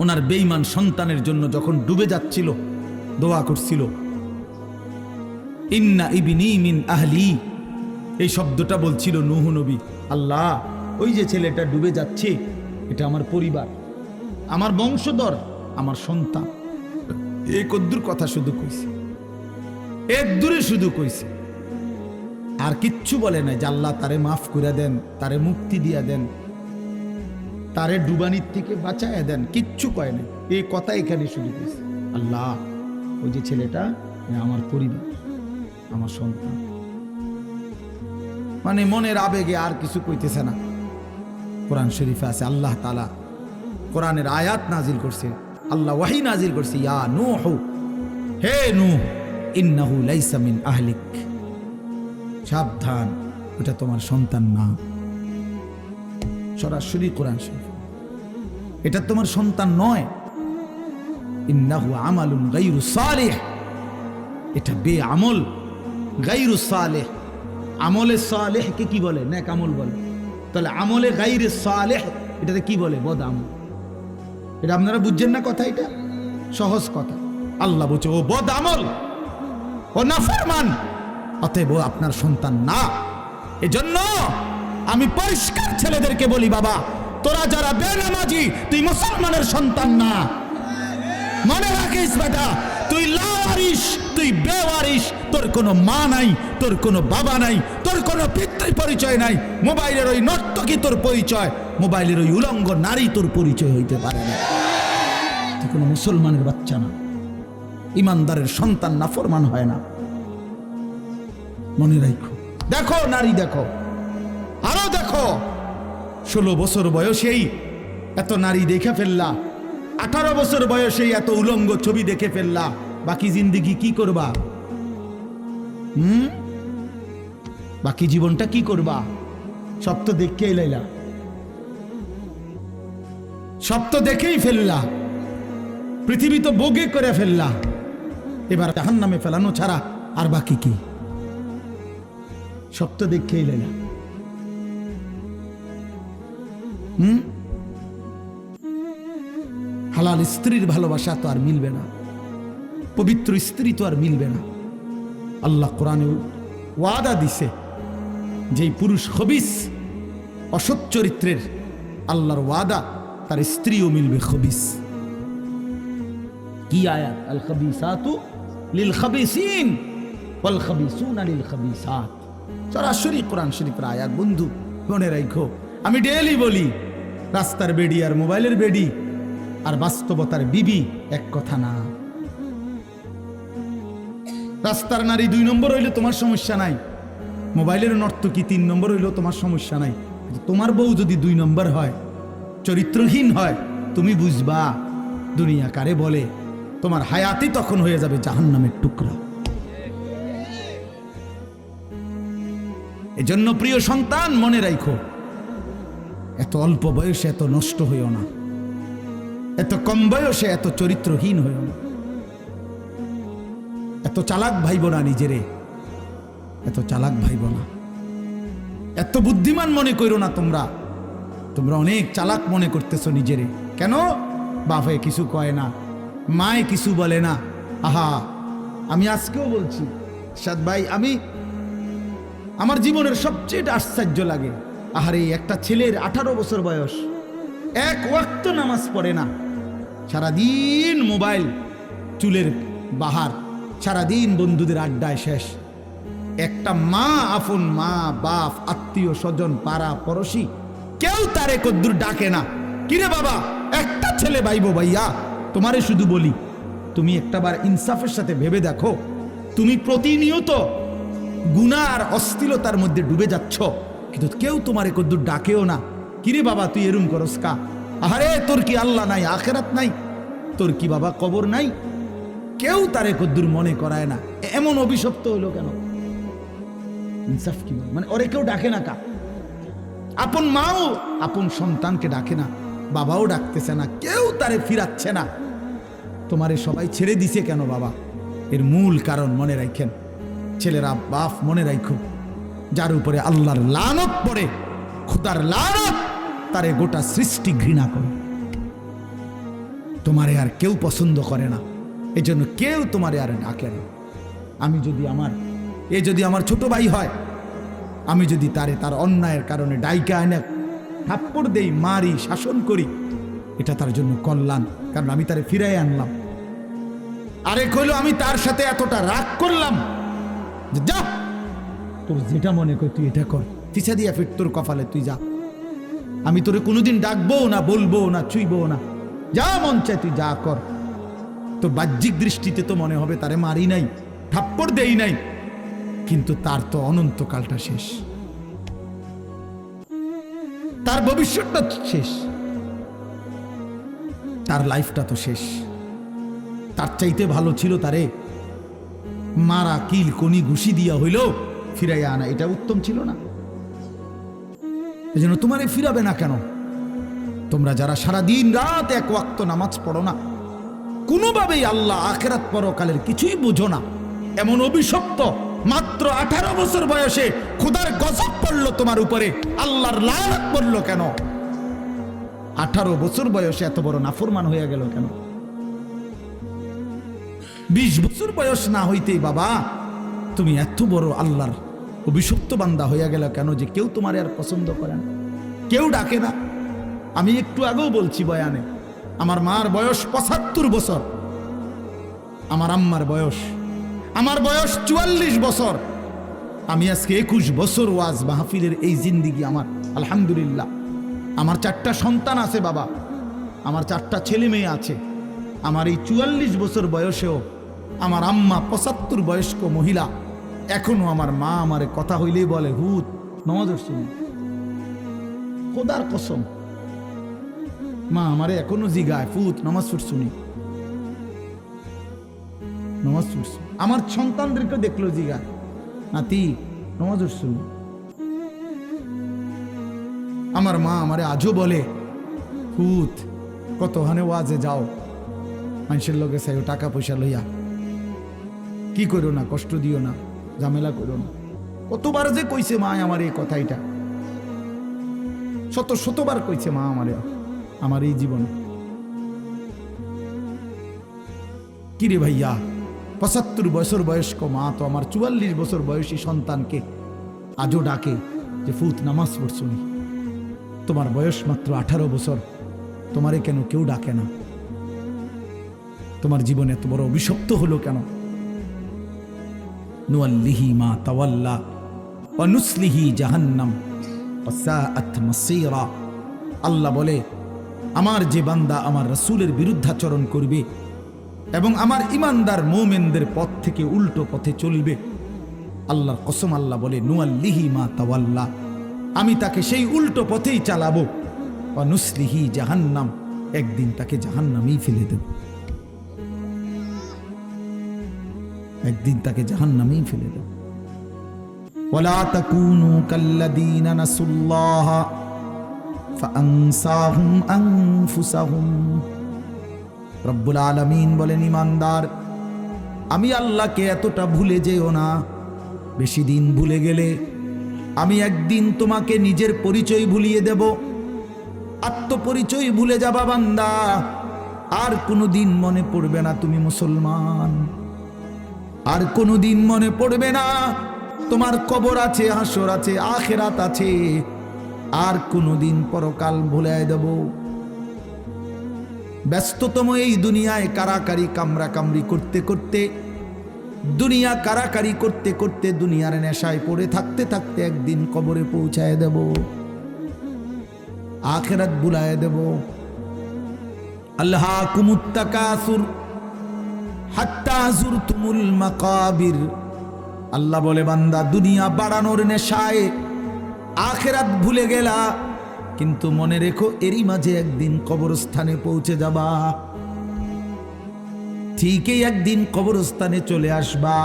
ওনার বেঈমান সন্তানের জন্য যখন ডুবে যাচ্ছিল দোয়া করছিল, ইন্না ইবনি মিন আহলি। এই শব্দটা বলছিল নূহ নবী, আল্লাহ ওই যে ছেলেটা ডুবে যাচ্ছে এটা আমার পরিবার, আমার বংশধর, আমার সন্তান। এই কদ্দুর কথা শুধু কইছে, এক দূরে শুধু কইছে, আর কিচ্ছু বলে নাই যে আল্লাহ তারে মাফ করে দেন, তারে মুক্তি দিয়া দেন, তারে ডুবানির থেকে বাঁচায় দেন, কিচ্ছু কয় নাই। এই কথা এখানে শুধু কইছে, আল্লাহ ওই যে ছেলেটা আমার পরিবার, আমার সন্তান। মানে মনের আবেগে আর কিছু কইতেছে না। কোরআন শরীফে আছে আল্লাহ তাআলা কোরআনের আয়াত নাজিল করছে, আল্লাহ ওয়াহি নাজিল করছে, ইয়া নূহ, হে নূহ, ইন্নাহু লাইসা মিন আহলিক, সাবধান ওটা তোমার সন্তান না। সরাসরি কোরআন শরীফ, এটা তোমার সন্তান নয়। ইন্নাহু আমালুন গায়রু সালিহ, এটা বেআমল, গায়রু সালেহ। আমলে সালেহ কে কি বলে? নেক আমল বলে। তাহলে আমলে গায়রে সালেহ এটাতে কি বলে? বদ আমল। এটা আপনারা বুঝছেন না কথা? এটা সহজ কথা। আল্লাহ বলছে ও বদ আমল, ও নাফরমান, অতএব ও আপনার সন্তান না। এজন্য আমি পরিষ্কার ছেলেদেরকে বলি, বাবা তোরা যারা বেনামাজি, তুই মুসলমানের সন্তান না। মনে রাখিস বেটা, তুই লাওয়ারিস, তুই বেওয়ারিস, তোর কোনো মা নাই, তোর কোনো বাবা নাই, তোর কোনো পিতৃ পরিচয় নাই। মোবাইলের ওই নর্তকী তোর পরিচয়, মোবাইলের ওই উলঙ্গ নারী তোর পরিচয় হইতে পারে না। তুই কোনো মুসলমানের বাচ্চা না, ইমানদারের সন্তান নাফরমান হয় না। মনে রাখো। দেখো নারী, দেখো আরো দেখো, 16 বছর বয়সেই এত নারী দেখে ফেললা, 18 বছর বয়সেই এত উলঙ্গ ছবি দেখে ফেললা, বাকি জিন্দেগি কি করবা? বাকি জীবনটা কি করবা? সব তো দেখেই লাইলা, সব তো দেখেই ফেললা, পৃথিবী তো ভোগে করে ফেললা, এবার জাহান্নামে ফেলানো ছাড়া আর বাকি কি? সব তো দেখেই লাইলা। হালাল স্ত্রীর ভালোবাসা তো আর মিলবে না, পবিত্র স্ত্রী তো আর মিলবে না। আল্লাহ কোরআনে ওয়াদা দিছে, যেই পুরুষ খবিস, অসৎ চরিত্রের, আল্লাহর ওয়াদা তার স্ত্রীও মিলবে খবিস। কি আয়াত? আল খাবিসাতু লিল খাবিসিন ওয়াল খাবিসুনা লিল খাবিসাত। সরাসরি কোরআন শরীফের আয়াত। বন্ধু মনে রাখো, আমি ডেইলি বলি, রাস্তার বেডি আর মোবাইলের বেডি আর বাস্তবতার বিবি এক কথা না। রাস্তার নারী 2 নম্বর হইলে তোমার সমস্যা নাই, মোবাইলের নর্তকী 3 নম্বর হইলেও তোমার সমস্যা নাই। তোমার বউ যদি 2 নম্বর হয়, চরিত্রহীন হয়, তুমি বুঝবা দুনিয়া কারে বলে। তোমার হায়াতই তখন হয়ে যাবে জাহান্নামের টুকরা। এজন্য প্রিয় সন্তান মনে রাখো, এত অল্প বয়সে এত নষ্ট হইও না, এত কম বয়সে এত চরিত্রহীন হইও না, এত চালাক ভাইব না নিজেরে, এত চালাক ভাইব না, এত বুদ্ধিমান মনে করো না। তোমরা অনেক চালাক মনে করতেছো নিজেরে। কেন? বাপে কিছু কয় না, মায়ে কিছু বলে না। আহা, আমি আজকেও বলছি সাদ ভাই, আমার জীবনের সবচেয়ে আশ্চর্য লাগে, আহারে একটা ছেলের 18 বছর বয়স, এক ওয়াক্ত নামাজ পড়ে না, সারাদিন মোবাইল, চুলের বাহার, সারাদিন বন্ধুদের আড্ডায় শেষ। একটা মা, আপন মা, বাপ, আত্মীয় স্বজন, পাড়া পড়শি কেউ তারে কদ্দুর ডাকে না। কিরে বাবা, একটা ছেলে বাইবো ভাইয়া, তোমারে শুধু বলি, তুমি একটাবার ইনসাফের সাথে ভেবে দেখো, তুমি প্রতিনিয়ত গুনাহ আর অশ্লীলতার মধ্যে ডুবে যাচ্ছ, কিন্তু কেউ তোমারে কদ্দুর ডাকেও না। কিরে বাবা, তুই এরম করস কা? আরে তোর কি আল্লাহ নাই, আখেরাত নাই? তোর কি বাবা কবর নাই? কেউ তারে কদ্দুর মনে করায় না। এমন অভিশপ্ত হইল কেন? ইনসাফ কি মানে? ওরে কেউ ডাকে না কা? আপন মাও আপন সন্তানকে ডাকে না, বাবাও ডাকতেছে না, কেউ তারে ফিরাচ্ছে না। তোমারে সবাই ছেড়ে দিছে কেন বাবা? এর মূল কারণ মনে রাখেন, ছেলেরা বাপ মনে রাখো, যার উপরে আল্লাহর লানত পড়ে, খোদার লানত, তারে গোটা সৃষ্টি ঘৃণা করে। তোমারে আর কেউ পছন্দ করে না, এই জন্য কেউ তোমারে আর ডাকে না। আমি যদি যদি আমার ছোট ভাই হয়, আমি যদি তার অন্যায়ের কারণে ডাইকা এনে থাপ্পড় দেই, মারি, শাসন করি, এটা তার জন্য কল্যাণ, কারণ আমি তারে ফিরাই আনলাম। আরেক হইল আমি তার সাথে এতটা রাগ করলাম, যা তোর যেটা মনে কর তুই এটা কর, পিছা দিয়া ফির তোর কপালে তুই যা, আমি তোরে কোনোদিন ডাকবো না, বলবো না, ছুঁইবো না, যা মন চায় তুই যা কর। তোর বাহ্যিক দৃষ্টিতে তো মনে হবে তারে মারি নাই, থাপ্পড় দেই নাই, কিন্তু তার তো অনন্তকালটা শেষ, তার ভবিষ্যৎটা শেষ, তার লাইফটা তো শেষ। তার চাইতে ভালো ছিল তারে মারা, কিল, কনি, ঘুষি দিয়া হইল ফিরাইয়া আনা, এটা উত্তম ছিল না? এই জন্য তোমারে ফিরাবে না কেন? তোমরা যারা সারা দিন রাত এক ওয়াক্ত নামাজ পড়ো না, কোনোভাবেই আল্লাহ আখিরাত পরকালের কিছুই বুঝো না, এমন অভিশপ্ত, মাত্র 18 বছর বয়সে খোদার গজব পড়লো তোমার উপরে, আল্লাহর লানত পড়লো কেন? 18 বছর বয়সে এত বড় নাফরমান হয়ে গেল কেন? 20 বছর বয়স না হইতেই বাবা তুমি এত বড় আল্লাহর অভিশপ্ত বান্দা হইয়া গেল কেন, যে কেউ তোমার আর পছন্দ করে না, কেউ ডাকে না? আমি একটু আগেও বলছি বয়ানে, আমার মার বয়স 75 বছর, আমার আম্মার বয়স, আমার বয়স 44 বছর। আমি আজকে 21 বছর ওয়াজ মাহফিলের এই জিন্দিগি আমার, আলহামদুলিল্লাহ। আমার 4টা সন্তান আছে বাবা, আমার 4টা ছেলে মেয়ে আছে। আমার এই 44 বছর বয়সেও আমার আম্মা 75 বয়স্ক মহিলা, এখনো আমার মা আমারে কথা হইলেই বলে, হুত নামাজ শুনি, খোদার কসম মা আমারে এখনো জিগায়, ফুত নামাজ শুনি, নামাজ পড়ছি। আমার সন্তানদেরকে দেখলো জিগায়, নাতি নামাজ শুনি। আমার মা আমারে আজও বলে, ফুত কত হানে ওয়াজে যাও, মানুষের লোকে চাই টাকা পয়সা লইয়া, কি করো না, কষ্ট দিও না, ঝামেলা করো না। কতবার যে কইছে মা আমার এই কথাইটা, শতবার কইছে মা আমারে আমার এই জীবনে। কিরে ভাইয়া, 75 বছর বয়স্ক মা তো আমার 44 বছর বয়সী সন্তানকে আজও ডাকে যে ফুত নামাজ পড়ছুনি, তোমার বয়স মাত্র 18 বছর, তোমারে কেন কেউ ডাকে না? তোমার জীবনে এত বড় অভিশপ্ত হলো কেন? নুয়াল্লিহি মা তাওয়াল্লা ওয়া নুসলিহি জাহান্নাম ওয়া সাআত মাসীরা। আল্লাহ বলে, আমার যে বান্দা আমার রাসূলের বিরুদ্ধাচরণ করবে এবং আমার ইমানদার মুমিনদের পথ থেকে উল্টো পথে চলবে, আল্লাহর কসম আল্লাহ বলে, নুয়াল্লিহি মা তাওয়াল্লা, আমি তাকে সেই উল্টো পথেই চালাবো, ওয়া নুসলিহি জাহান্নাম, একদিন তাকে জাহান্নামেই ফেলে দেব, একদিন তাকে জাহান্নামেই ফেলে দেব। ওয়ালা তাকুনু কাল্লাযীনা নাসুল্লাহ ফাআনসাহুম আনফুসাহুম। রব্বুল আলামিন বলেন, ইমানদার, আমি আল্লাহকে এতটা ভুলে যেও না, বেশি দিন ভুলে গেলে আমি একদিন তোমাকে নিজের পরিচয় ভুলিয়ে দেব, আত্মপরিচয় ভুলে যাবা বান্দা, আর কোনোদিন মনে পড়বে না তুমি মুসলমান, আর কোনোদিন মনে পড়বে না তোমার কবর আছে, হাসর আছে, আখিরাত আছে, আর কোনোদিন পরকাল ভুলে দেব। ব্যস্ততম এই দুনিয়ায় কারাকারি কামড়াকামড়ি করতে করতে, দুনিয়া কারাকারি করতে করতে, দুনিয়ার নেশায় পড়ে থাকতে থাকতে একদিন কবরে পৌঁছায় দেব, আখিরাত বুলায় দেব। আল্লাহাকুমুত তাকাসুর হাত্তা যুরতুমুল মাকাবির। আল্লাহ বলে, বান্দা দুনিয়া বাড়ানোর নেশায় আখিরাত ভুলে গেলা, কিন্তু মনে রেখো এরই মাঝে একদিন কবরস্থানে পৌঁছে যাবা। ঠিকই একদিন কবরস্থানে চলে আসবা।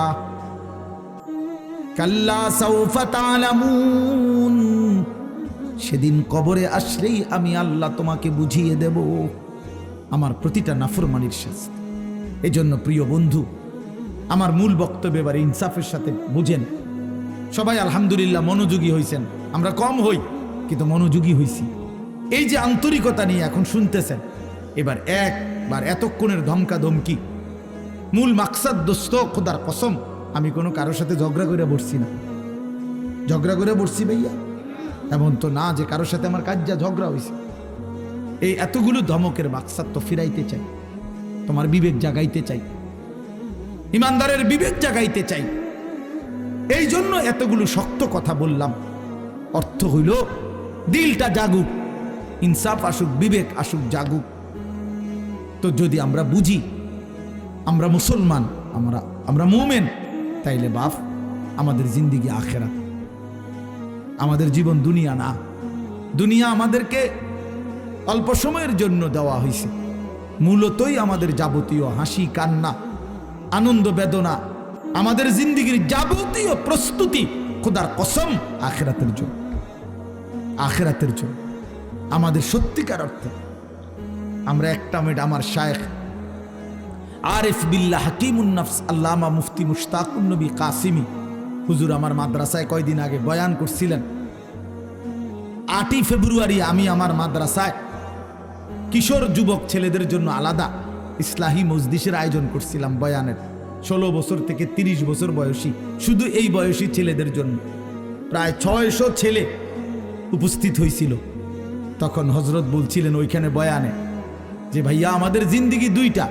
কাল্লা সাউফা তা'লামুন, সেদিন কবরে আসলেই আমি আল্লাহ তোমাকে বুঝিয়ে দেব আমার প্রতিটা নাফরমানির শাস্তি। এই জন্য প্রিয় বন্ধু, আমার মূল বক্তব্য এবার ইনসাফের সাথে বুঝেন। সবাই আলহামদুলিল্লাহ মনোযোগী হয়েছেন, আমরা কম হই কিন্তু মনোযোগী হইছি। এই যে আন্তরিকতা নিয়ে এখন শুনতেছেন, এবার একবার এতক্ষণের ধমকা ধমকি, মূল মাকসাদ দোস্ত খোদার কসম, আমি কোনো কারোর সাথে ঝগড়া করে বসছি না। ঝগড়া করে বসছি ভাইয়া এমন তো না যে কারোর সাথে আমার কাজ যা ঝগড়া হয়েছে। এই এতগুলো ধমকের মাকসাদ তো ফিরাইতে চাই, তোমার বিবেক জাগাইতে চাই, ইমানদারের বিবেক জাগাইতে চাই। এই জন্য এতগুলো শক্ত কথা বললাম। অর্থ হইল দিলটা জাগুক, ইনসাফ আসুক, বিবেক আসুক, জাগুক। তো যদি আমরা বুঝি আমরা মুসলমান, আমরা মুমিন, তাইলে বাপ আমাদের জিন্দিগি আখেরাত, আমাদের জীবন দুনিয়া না। দুনিয়া আমাদেরকে অল্প সময়ের জন্য দেওয়া হয়েছে, মূলতই আমাদের যাবতীয় হাসি কান্না আনন্দ বেদনা, আমাদের জিন্দিগির যাবতীয় প্রস্তুতি খোদার কসম আখিরাতের জন্য। আখিরাতের জন্য আমাদের সত্যিকার অর্থে আমরা একটা মিনিট আমার শায়েখ আরিফ বিল্লাহ হাকিমুন নফস আল্লামা মুফতি মুশতাকুন নবী কাসিমি হুজুর আমার মাদ্রাসায় কয়দিন আগে বয়ান করছিলেন। 8ই ফেব্রুয়ারি আমি আমার মাদ্রাসায় কিশোর যুবক ছেলেদের জন্য আলাদা ইসলাহি মজলিসের আয়োজন করছিলাম বয়ানের। 16 বছর থেকে 30 বছর বয়সী, শুধু এই বয়সী ছেলেদের জন্য প্রায় 600 ছেলে উপস্থিত হয়েছিল। তখন হজরত বলছিলেন ওইখানে বয়ানে যে ভাইয়া আমাদের জিন্দিগি দুইটা,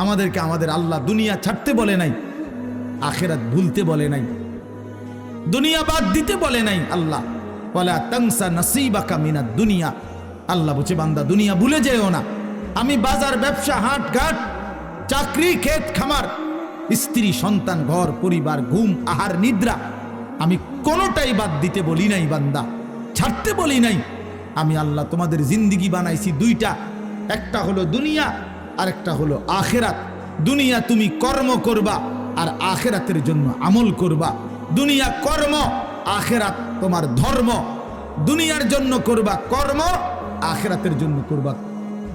আমাদেরকে আমাদের আল্লাহ দুনিয়া ছাড়তে বলে নাই, আখিরাত ভুলতে বলে নাই, দুনিয়া বাদ দিতে বলে নাই। আল্লাহ ওয়ালা তানসা নাসিবাকা মিনাদ দুনিয়া, আল্লাহ বলছে বান্দা দুনিয়া ভুলে যেও না। আমি বাজার ব্যবসা হাট ঘাট চাকরি ক্ষেত খামার স্ত্রী সন্তান ঘর পরিবার ঘুম আহার নিদ্রা আমি কোনোটাই বাদ দিতে বলি নাই বান্দা, ছাড়তে বলি নাই। আমি আল্লাহ তোমাদের জিন্দিগি বানাইছি দুইটা, একটা হলো দুনিয়া আর একটা হলো আখিরাত। দুনিয়া তুমি কর্ম করবা আর আখিরাতের জন্য আমল করবা। দুনিয়া কর্ম, আখিরাত তোমার ধর্ম। দুনিয়ার জন্য করবা কর্ম, আখিরাতের জন্য করবা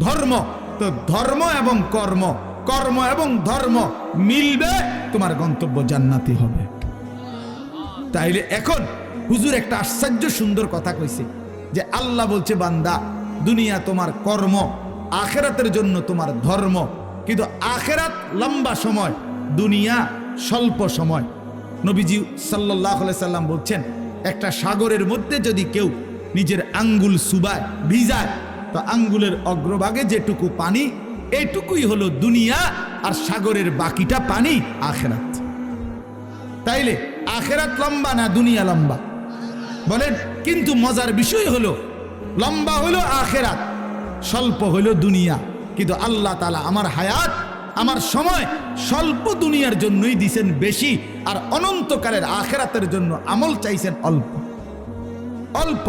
ধর্ম। তো ধর্ম এবং কর্ম, কর্ম এবং ধর্ম মিলবে, তোমার গন্তব্য জান্নাতি হবে। তাইলে এখন হুজুর একটা আশ্চর্য সুন্দর কথা কইছে যে আল্লাহ বলছে বান্দা দুনিয়া তোমার কর্ম, আখিরাতের জন্য তোমার ধর্ম। কিন্তু আখিরাত লম্বা সময়, দুনিয়া স্বল্প সময়। নবীজি সাল্লাল্লাহু আলাইহি সাল্লাম বলছেন একটা সাগরের মধ্যে যদি কেউ নিজের আঙ্গুল সুবায় ভিজায়, তো আঙ্গুলের অগ্রভাগে যেটুকু পানি এইটুকুই হলো দুনিয়া, আর সাগরের বাকিটা পানি আখিরাত। তাইলে আখিরাত লম্বা না দুনিয়া লম্বা বলেন? কিন্তু মজার বিষয় হলো লম্বা হলো আখিরাত, স্বল্প হলো দুনিয়া। কিন্তু আল্লাহ তাআলা আমার হায়াত, আমার সময় স্বল্প দুনিয়ার জন্যই দিছেন বেশি, আর অনন্তকালের আখিরাতের জন্য আমল চাইছেন অল্প অল্প।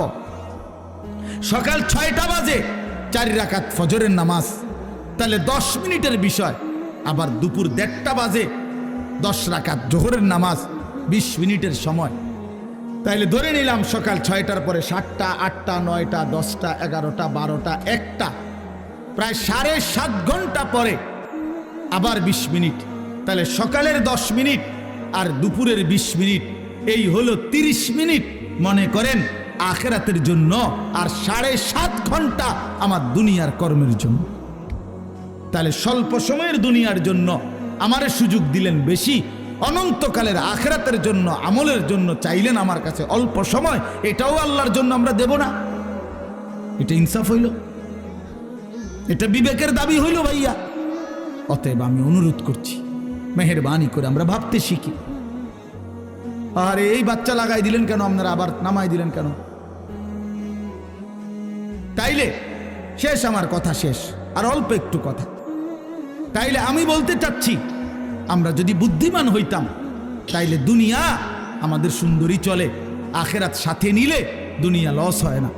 সকাল 6টা বাজে 4 রাকাত ফজরের নামাজ, তাহলে 10 মিনিটের বিষয়। আবার দুপুর 1:30টা বাজে 10 রাকাত জোহরের নামাজ, 20 মিনিটের সময়। তাইলে ধরে নিলাম সকাল 6টার পরে 7টা 8টা 9টা 10টা 11টা 12টা 1টা, প্রায় 7.5 ঘন্টা পরে আবার 20 মিনিট। তাহলে সকালের 10 মিনিট আর দুপুরের 20 মিনিট, এই হলো 30 মিনিট মনে করেন আখিরাতের জন্য, আর 7.5 ঘন্টা আমার দুনিয়ার কর্মের জন্য। তাহলে স্বল্প সময়ের দুনিয়ার জন্য আমারে সুযোগ দিলেন বেশি, অনন্তকালের আখিরাতের জন্য আমলের জন্য চাইলেন আমার কাছে অল্প সময়। এটাও আল্লাহর জন্য আমরা দেব না? এটা ইনসাফ হইল? এটা বিবেকের দাবি হইল ভাইয়া। অতএব আমি অনুরোধ করছি, মেহেরবানি করে আমরা ভাবতে শিখি। আরে এই বাচ্চা লাগাই দিলেন কেন আপনারা, আবার নামাই দিলেন কেন? তাইলে শেষ, আমার কথা শেষ, আর অল্প একটু কথা। তাইলে আমি বলতে চাচ্ছি, আমরা যদি বুদ্ধিমান হইতাম তাইলে দুনিয়া আমাদের সুন্দরী চলে। আখেরাত সাথে নিলে দুনিয়া লস হয় না।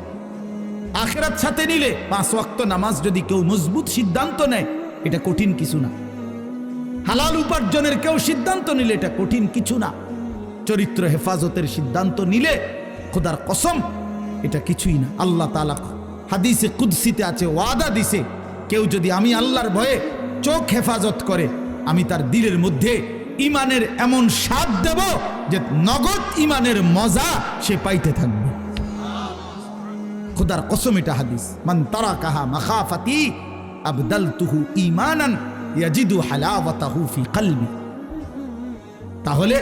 আখেরাত সাথে নিলে 5 ওয়াক্ত নামাজ যদি কেউ মজবুত সিদ্ধান্ত নেয়, এটা কঠিন কিছু না। হালাল উপার্জনের কেউ সিদ্ধান্ত নিলে এটা কঠিন কিছু না। চরিত্র হেফাজতের সিদ্ধান্ত নিলে খোদার কসম এটা কিছুই না। আল্লাহ তাআলা হাদিসে কুদসিতে আছে, ওয়াদা দিছে, কেউ যদি আমি আল্লাহর ভয়ে চোখ হেফাজত করে, আমি তার দিলের মধ্যে ইমানের এমন স্বাদ দেব যে নগদ ইমানের মজা সে পাইতে থাকবে। খোদার কসম এটা হাদিস। মান তারাকাহা মাখাফাতি আবদালতুহু ঈমানান ইয়াজিদু হালাওয়াতাহু ফি কলবি। তাহলে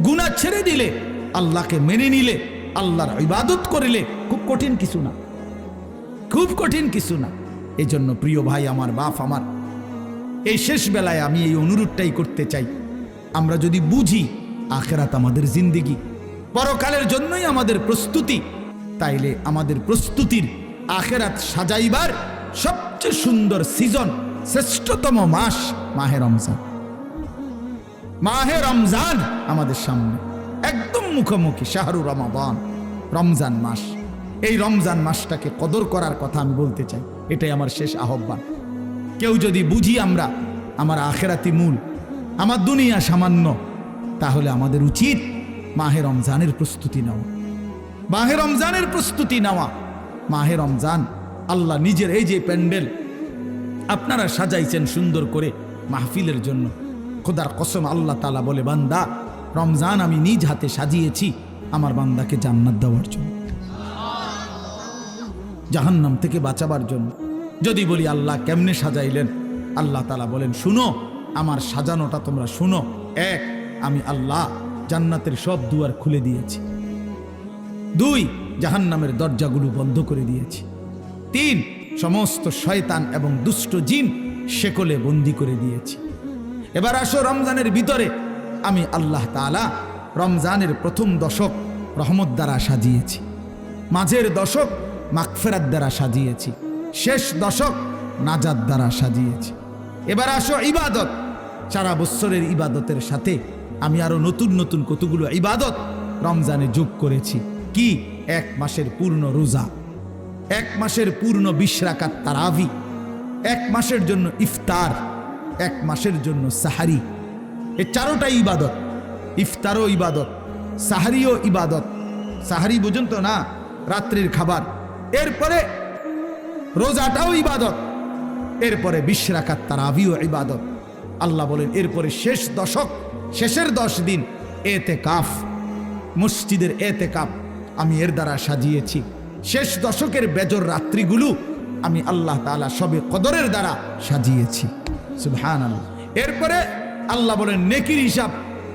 গুনাহ ছেড়ে দিলে, আল্লাহকে মেনে নিলে, আল্লাহর ইবাদত করিলে খুব কঠিন কিছু না, খুব কঠিন কিছু না। এই জন্য প্রিয় ভাই আমার, বাপ আমার, এই শেষ বেলায় আমি এই অনুরোধটাই করতে চাই, আমরা যদি বুঝি আখেরাত আমাদের জিন্দেগি, পরকালের জন্যই আমাদের প্রস্তুতি, তাইলে আমাদের প্রস্তুতির আখেরাত সাজাইবার সবচেয়ে সুন্দর সিজন, শ্রেষ্ঠতম মাস মাহে রমজান। মাহে রমজান আমাদের সামনে একদম মুখোমুখি, শাহরু রমাদান, রমজান মাস। এই রমজান মাসটাকে কদর করার কথা আমি বলতে চাই, এটাই আমার শেষ আহ্বান। কেউ যদি বুঝি আমরা আমার আখেরাতি মূল, আমার দুনিয়া সামান্য, তাহলে আমাদের উচিত মাহে রমজানের প্রস্তুতি নেওয়া, মাহে রমজানের প্রস্তুতি নেওয়া। মাহে রমজান আল্লাহ নিজের এই যে প্যান্ডেল আপনারা সাজাইছেন সুন্দর করে মাহফিলের জন্য, খোদার কসম আল্লাহ তাআলা বলে, বান্দা রমজান আমি নিজ হাতে সাজিয়েছি আমার বান্দাকে জান্নাত দেওয়ার জন্য, জাহান্নাম থেকে বাঁচাবার জন্য। যদি বলি আল্লাহ কেমনে সাজাইলেন, আল্লাহ তাআলা বলেন, শুনো আমার সাজানোটা তোমরা শুনো। 1, আমি আল্লাহ জান্নাতের সব দুয়ার খুলে দিয়েছি। 2, জাহান্নামের দরজাগুলো বন্ধ করে দিয়েছি। 3, সমস্ত শয়তান এবং দুষ্ট জিন শেকলে বন্দি করে দিয়েছি। এবার আসো রমজানের ভিতরে, আমি আল্লাহ তাআলা রমজানের প্রথম দশক রহমত দ্বারা সাজিয়েছি, মাঝের দশক মাগফিরাত দ্বারা সাজিয়েছি, শেষ দশক নাজাত দ্বারা সাজিয়েছি। এবার আসো ইবাদত, সারা বছরের ইবাদতের সাথে আমি আরো নতুন নতুন কতগুলো ইবাদত রমজানে যোগ করেছি। কি? 1 মাসের পূর্ণ রোজা, 1 মাসের পূর্ণ 20 রাকাত তারাবি, 1 মাসের জন্য ইফতার, 1 মাসের জন্য সাহারি। এই 4টাই ইবাদত। ইফতারও ইবাদত, সাহারিও ইবাদত। সাহারি বুঝুন তো না, রাত্রির খাবার। এরপরে রোজাটাও ইবাদত, এরপরে 20 রাকাত তারাবিও ইবাদত। আল্লাহ বলেন এরপরে শেষ দশক, শেষের 10 দিন এতেকাফ, মসজিদের এতেকাফ আমি এর দ্বারা সাজিয়েছি। শেষ দশকের বেজর রাত্রিগুলো আমি আল্লাহ তাআলা সবে কদরের দ্বারা সাজিয়েছি। সুবহানাল্লাহ। এরপরে আল্লাহ বলেন নেকির হিসাব,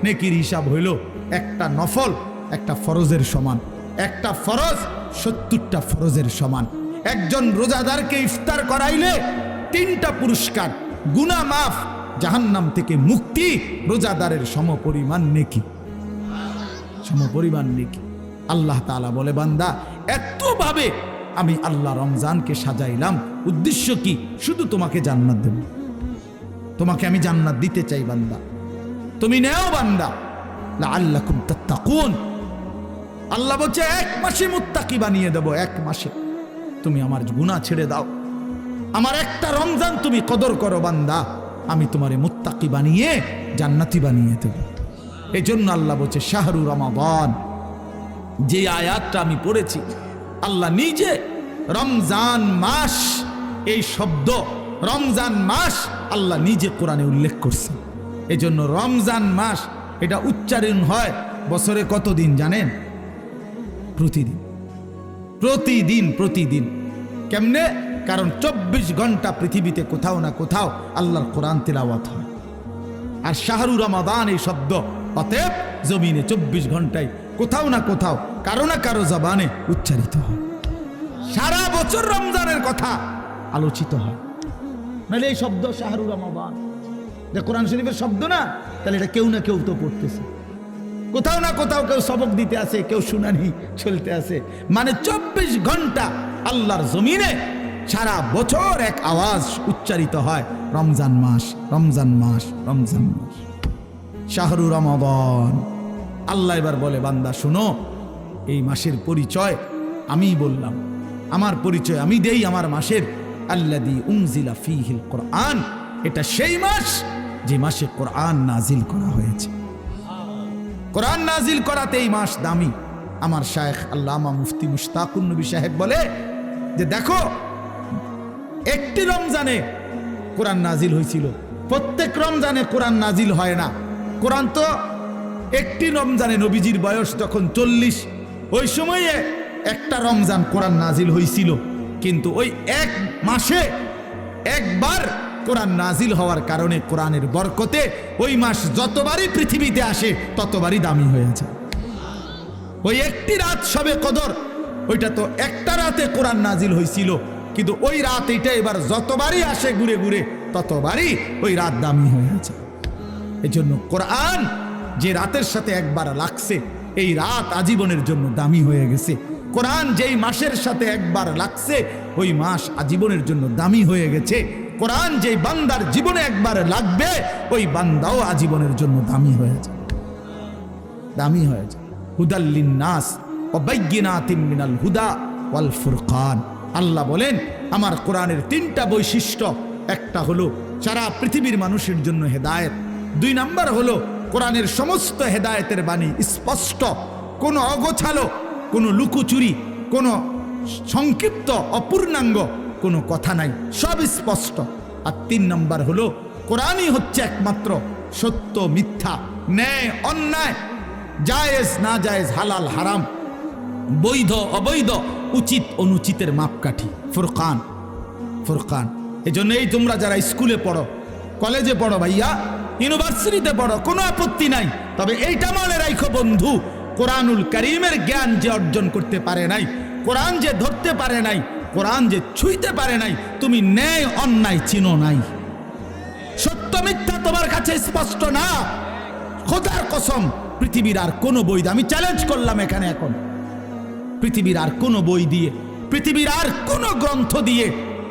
নেকির হিসাব হইল একটা নফল একটা ফরজের সমান, একটা ফরজ 70টা ফরজের সমান। একজন রোজাদারকে ইফতার করাইলে 3টা পুরস্কার, গুনাহ মাফ, জাহান্নাম থেকে মুক্তি, রোজাদারের সমপরিমাণ নেকি, সমপরিমাণ নেকি। আল্লাহ তাআলা বলে, বান্দা এতভাবে আমি আল্লাহ রমজানকে সাজাইলাম, উদ্দেশ্য কি? শুধু তোমাকে জান্নাত দেব, তোমাকে আমি জান্নাত দিতে চাই বান্দা, তুমি নেও বান্দা, লাআল্লাকুম তাত্তাকুন। আল্লাহ বলছে 1 মাসে মুত্তাকি বানিয়ে দেব, 1 মাসে তুমি আমার গুনাহ ছেড়ে দাও, আমার একটা রমজান তুমি কদর করো বান্দা, আমি তোমারে মুত্তাকি বানিয়ে জান্নাতি বানিয়ে দেব। এই জন্য আল্লাহ বলছে শাহরু রমাদান। যে আয়াতটা আমি পড়েছি, আল্লাহ নিজে রমজান মাস, এই শব্দ রমজান মাস আল্লাহ নিজে কোরআনে উল্লেখ করছে। এই জন্য রমজান মাস এটা উচ্চারণ হয় বছরে কত দিন জানেন? প্রতিদিন, প্রতিদিন, প্রতিদিন। কেমনে? কারণ 24 ঘন্টা পৃথিবীতে কোথাও না কোথাও আল্লাহর কোরআন তিলাওয়াত হয়। আর শাহরু রমাদান এই শব্দ অতএব জমিনে 24 ঘন্টায় কোথাও না কোথাও কারো না কারো জবানে উচ্চারিত হয়। সারা বছর রমজানের কথা আলোচিত হয়। নাহলে এই শব্দ শাহরু রমাদান যে কোরআন শরীফের শব্দ না, তাহলে এটা কেউ না কেউ তো পড়তেছে, কোথাও না কোথাও কেউ সবক দিতে আছে, কেউ শুনানি চলতে আছে। মানে 24 ঘন্টা আল্লাহর জমিনে সারা বছর এক আওয়াজ উচ্চারিত হয়, রমজান মাস, রমজান মাস, রমজান মাস, শাহরু রমাদান। আল্লাহ এবার বলে, বান্দা শুনো, এই মাসের পরিচয় আমিই বললাম, আমার পরিচয় আমি দেই আমার মাসের। আল্লাযী উনজিলা ফীহিল কোরআন, এটা সেই মাস যে মাসে কোরআন নাজিল করা হয়েছে। কোরআন নাজিল করাতে এই মাস দামি। আমার শায়েখ আল্লামা মুফতি মুশতাকুন নবী সাহেব বলে যে দেখো, একটি রমজানে কোরআন নাজিল হয়েছিল, প্রত্যেক রমজানে কোরআন নাজিল হয় না। কোরআন তো একটি রমজানে, নবীজির বয়স যখন 40, ওই সময়ে একটা রমজান কোরআন নাজিল হয়েছিল। কিন্তু ওই এক মাসে একবার কোরআন নাজিল হওয়ার কারণে কোরআনের বরকতে ওই মাস যতবারই পৃথিবীতে আসে ততবারই দামি হয়ে যায়। ওই একটি রাত শবে কদর, ওইটা তো একটা রাতে কোরআন নাজিল হয়েছিল, কিন্তু ওই রাত এটা এবার যতবারই আসে ঘুরে ঘুরে ততবারই ওই রাত দামি হয়ে যায়। এই জন্য কোরআন যে রাতের সাথে একবার লাগছে, এই রাত আজীবনের জন্য দামি হয়ে গেছে। কোরআন যেই মাসের সাথে একবার লাগছে, ওই মাস আজীবনের জন্য দামি হয়ে গেছে। কোরআন যেই বান্দার জীবনে একবার লাগবে, ওই বান্দাও আজীবনের জন্য দামি হয়ে যায়, দামি হয়ে যায়। হুদাল লিন্নাস ওয়া বাইয়িনাতিন মিনাল হুদা ওয়াল ফুরকান। আল্লাহ বলেন, আমার কোরআনের 3টা বৈশিষ্ট্য। একটা হলো সারা পৃথিবীর মানুষের জন্য হেদায়েত। 2 নাম্বার হলো কোরআনের সমস্ত হেদায়েতের বাণী স্পষ্ট, কোনো অগোছালো, কোনো লুকোচুরি, কোনো সংক্ষিপ্ত অপূর্ণাঙ্গ কোনো কথা নাই, সব স্পষ্ট। আর 3 নাম্বার হলো কোরআনই হচ্ছে একমাত্র সত্য মিথ্যা, ন্যায় অন্যায়, জায়েজ না জায়েজ, হালাল হারাম, বৈধ অবৈধ, উচিত অনুচিতের মাপকাঠি। ফুরকান, ফুরকান। এই জন্য এই তোমরা যারা স্কুলে পড়ো, কলেজে পড়ো, ভাইয়া ইউনিভার্সিটিতে পড়ো, কোনো আপত্তি নাই, তবে এইটা মনে রাখো বন্ধু, কোরআনুল কারীমের জ্ঞান যে অর্জন করতে পারে নাই, কোরআন যে ধরতে পারে নাই, কোরআন যে ছুঁইতে পারে নাই, তুমি ন্যায় অন্যায় চিনো নাই। সত্য মিথ্যা তোমার কাছে স্পষ্ট না। খোদার কসম, পৃথিবীর আর কোনো বই, আমি চ্যালেঞ্জ করলাম এখানে এখন, পৃথিবীর আর কোনো বই দিয়ে, পৃথিবীর আর কোনো গ্রন্থ দিয়ে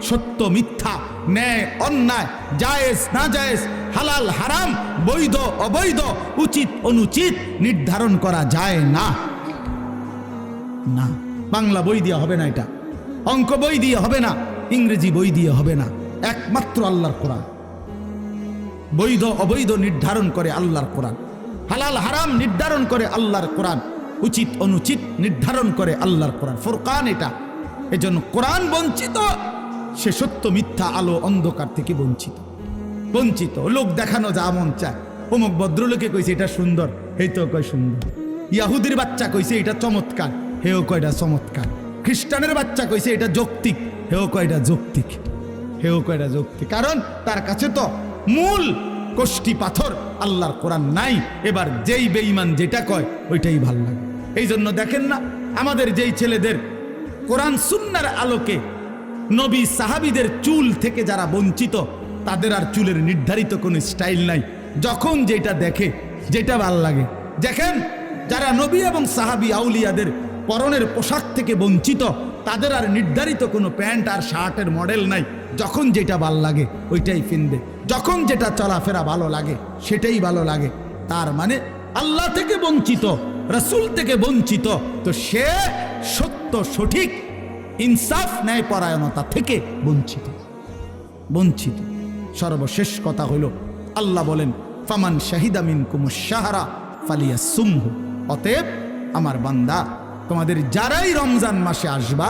সত্য মিথ্যা, ন্যায় অন্যায়, জায়েজ না জায়েজ, হালাল হারাম, বৈধ অবৈধ, উচিত অনুচিত নির্ধারণ করা যায় না। না, বাংলা বই দিয়ে হবে না, এটা অঙ্ক বই দিয়ে হবে না, ইংরেজি বই দিয়ে হবে না, একমাত্র আল্লাহর কোরআন। বৈধ অবৈধ নির্ধারণ করে আল্লাহর কোরআন, হালাল হারাম নির্ধারণ করে আল্লাহর কোরআন, উচিত অনুচিত নির্ধারণ করে আল্লাহর কোরআন। ফুরকান এটা। এজন্য কোরআন বঞ্চিত, সে সত্য মিথ্যা, আলো অন্ধকার থেকে বঞ্চিত, বঞ্চিত। লোক দেখানো যা মন চায়, অমুক ভদ্রলোকে কইছে এটা সুন্দর, এই তো কয় সুন্দর। ইয়াহুদির বাচ্চা কইছে এটা চমৎকার, হেও কয়টা চমৎকার। খ্রিস্টানের বাচ্চা কইছে এটা যৌক্তিক, হেও কয়টা যৌক্তিক, হেও কয়টা যৌক্তিক। কারণ তার কাছে তো মূল কষ্টি পাথর আল্লাহর কোরআন নাই। এবার যেই বেঈমান যেটা কয় ওইটাই ভাল লাগে। এই জন্য দেখেন না, আমাদের যেই ছেলেদের কোরআন সুন্নাহর আলোকে নবী সাহাবীদের চুল থেকে যারা বঞ্চিত, তাদের আর চুলের নির্ধারিত কোনো স্টাইল নাই, যখন যেটা দেখে যেটা ভাল লাগে। দেখেন, যারা নবী এবং সাহাবী আউলিয়াদের পরনের পোশাক থেকে বঞ্চিত, তাদের আর নির্ধারিত কোনো প্যান্ট আর শার্টের মডেল নাই, যখন যেটা ভাল লাগে ওইটাই কিনবে, যখন যেটা চলাফেরা ভালো লাগে সেটাই ভালো লাগে। তার মানে আল্লাহ থেকে বঞ্চিত, রাসূল থেকে বঞ্চিত, তো সে সত্য সঠিক ইনসাফ ন্যায় পরায়ণতা থেকে বঞ্চিত, বঞ্চিত। সর্বশেষ কথা হইল, আল্লাহ বলেন, ফামান শাহিদা মিনকুমুশ শাহরা ফালিয়াসুমহু। অতএব আমার বান্দা, তোমাদের যারাই রমজান মাসে আসবা,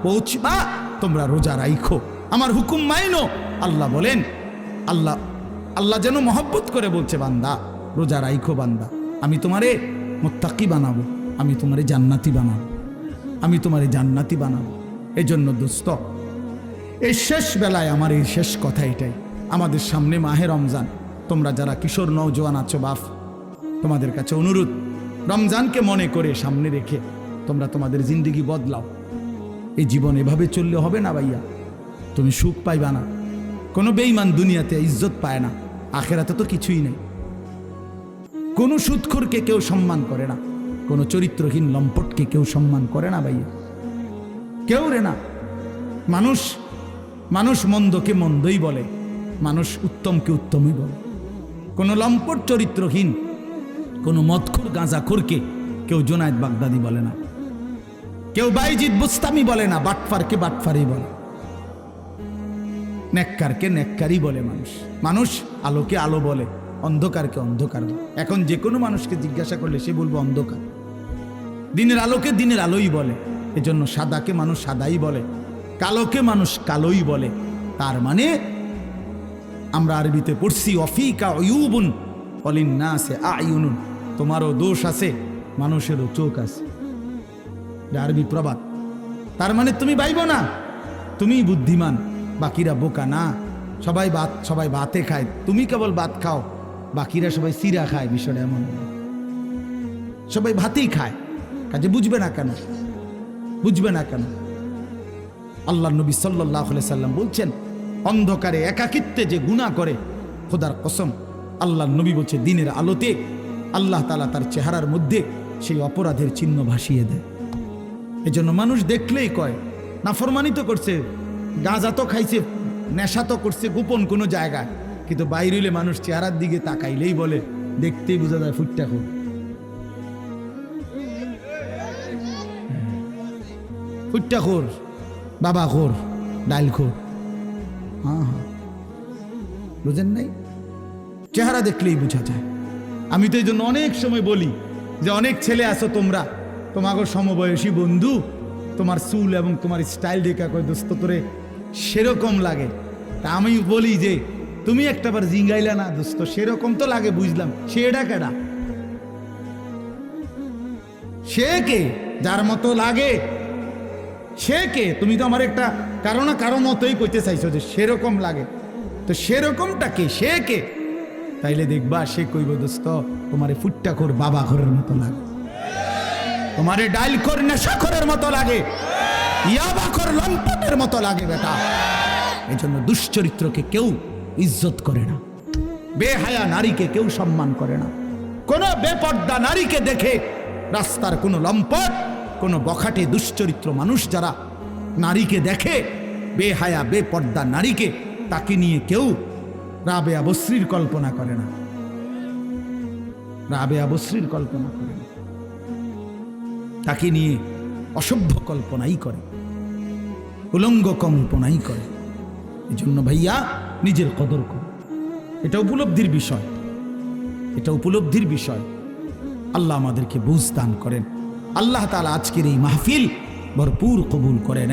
পৌঁছবা, তোমরা রোজা রাইখো, আমার হুকুম মাইনো। আল্লাহ বলেন, আল্লাহ যেন মহব্বত করে বলছে, বান্দা রোজা রাইখো, বান্দা আমি তোমারে মুত্তাকি বানাবো, আমি তোমারে জান্নাতি বানাবো, আমি তোমারে জান্নাতি বানাবো। এই জন্য দোস্ত, এই শেষ বেলায় আমার এই শেষ কথা এটাই, আমাদের সামনে মাহে রমজান। তোমরা যারা কিশোর নওজোয়ান আছো বাপ, তোমাদের কাছে অনুরোধ, রমজানকে মনে করে সামনে রেখে তোমরা তোমাদের জিন্দেগি বদলাও। এই জীবন এভাবে চললে হবে না ভাইয়া, তুমি সুখ পাইবা না। কোনো বেঈমান দুনিয়াতে ইজ্জত পায় না, আখেরাতে তো কিছুই নেই। কোনো সুদখোরকে কেউ সম্মান করে না, কোনো চরিত্রহীন লম্পটকে কেউ সম্মান করে না ভাইয়া, কেউ রে না। মানুষ মানুষ মন্দকে মন্দই বলে, মানুষ উত্তমকে উত্তমই বলে। কোনো লম্পট চরিত্রহীন, কোনো মদখোর গাঁজাখোরকে কেউ জুনায়েদ বাগদাদি বলে না, কেউ বাইজিদ বুস্তামি বলে না, বাটফারকে বাটফারই বলে, নেককারকে নেককারই বলে। মানুষ মানুষ আলোকে আলো বলে, অন্ধকারকে অন্ধকার বলে। এখন যে কোনো মানুষকে জিজ্ঞাসা করলে সে বলবো অন্ধকার। দিনের আলোকে দিনের আলোই বলে, এজন্য সাদাকে মানুষ সাদাই বলে, কালোকে মানুষ কালোই বলে। তার মানে আমরা আরবিতে পড়ছি অফিকা উয়ুবুন ওয়ালিন্নাসি আয়ুনুন, তোমারও দোষ আছে, মানুষেরও চোখ আছে। আরবি প্রবাদ। তার মানে তুমি বাইব না, তুমি বুদ্ধিমান, বাকিরা বোকা না। সবাই ভাতে খায়, তুমি কেবল ভাত খাও, বাকিরা সবাই সিরা খায়। বিষয়টা এমন, সবাই ভাতেই খায়, কাজে বুঝবে না কেন, বুঝবে না কেন? আল্লাহ নবী সাল্লাল্লাহু আলাইহি সাল্লাম বলছেন, অন্ধকারে একাকিত্বে যে গুনাহ করে, খোদার কসম, আল্লাহ নবী বলছে দিনের আলোতে আল্লাহ তাআলা তার চেহারার মধ্যে সেই অপরাধের চিহ্ন ভাসিয়ে দেয়। এজন্য মানুষ দেখলেই কয় নাফরমানি তো করছে, গাঁজা তো খাইছে, নেশা তো করছে গোপন কোনো জায়গায়, কিন্তু বাইরে হইলে মানুষ চেহারার দিকে তাকাইলেই বলে, দেখতেই বোঝা যায় ফুটটা খোর। ফুটটা খোর, বাবা খোর, ডাইল খোর। হ্যাঁ, বুঝেন নাই? চেহারা দেখলেই বোঝা যায়। আমি তো এই জন্য অনেক সময় বলি যে অনেক ছেলে আছো তোমরা, তোমাকে সমবয়সী বন্ধু, তোমার চুল এবং তোমার স্টাইল দেখা কয় দোস্ত তোরে সেরকম লাগে। তা আমি বলি যে তুমি একটাবার জিঙ্গাইলা না দোস্ত, সেরকম তো লাগে, বুঝলাম। সেটা কেডা? সে কে? যার মতো লাগে সে কে? তুমি তো আমার একটা কারো না কারো মতোই কইতে চাইছো যে সেরকম লাগে, তো সেরকমটা কে? সে কে? তাইলে দেখবা সে কইব দোস্ত তোমারে ফুট্টাখোর বাবাখোরের মতো লাগে, তোমারে ডাইলখোর নেশাখোরের মতো লাগে, ইয়াবাখোর লম্পটের মতো লাগে বেটা। এই জন্য দুশ্চরিত্রকে কেউ ইজ্জত করে না, বেহায়া নারীকে কেউ সম্মান করে না। কোন বেপর্দা নারীকে দেখে রাস্তার কোনো লম্পট, কোনো বখাটে দুশ্চরিত্র মানুষ যারা নারীকে দেখে, বেহায়া বেপর্দা নারীকে, তাকে নিয়ে কেউ রাবেয়া বসরির কল্পনা করে না, রাবেয়া বসরির কল্পনা করে না, তাকে নিয়ে অসভ্য কল্পনাই করে, উলঙ্গ কল্পনাই করে। এই জন্য ভাইয়া নিজের কদর করো, এটা উপলব্ধির বিষয়, এটা উপলব্ধির বিষয়। আল্লাহ আমাদেরকে বুঝ দান করেন। আল্লাহ তাআলা আজকের এই মাহফিল ভরপুর কবুল করেন।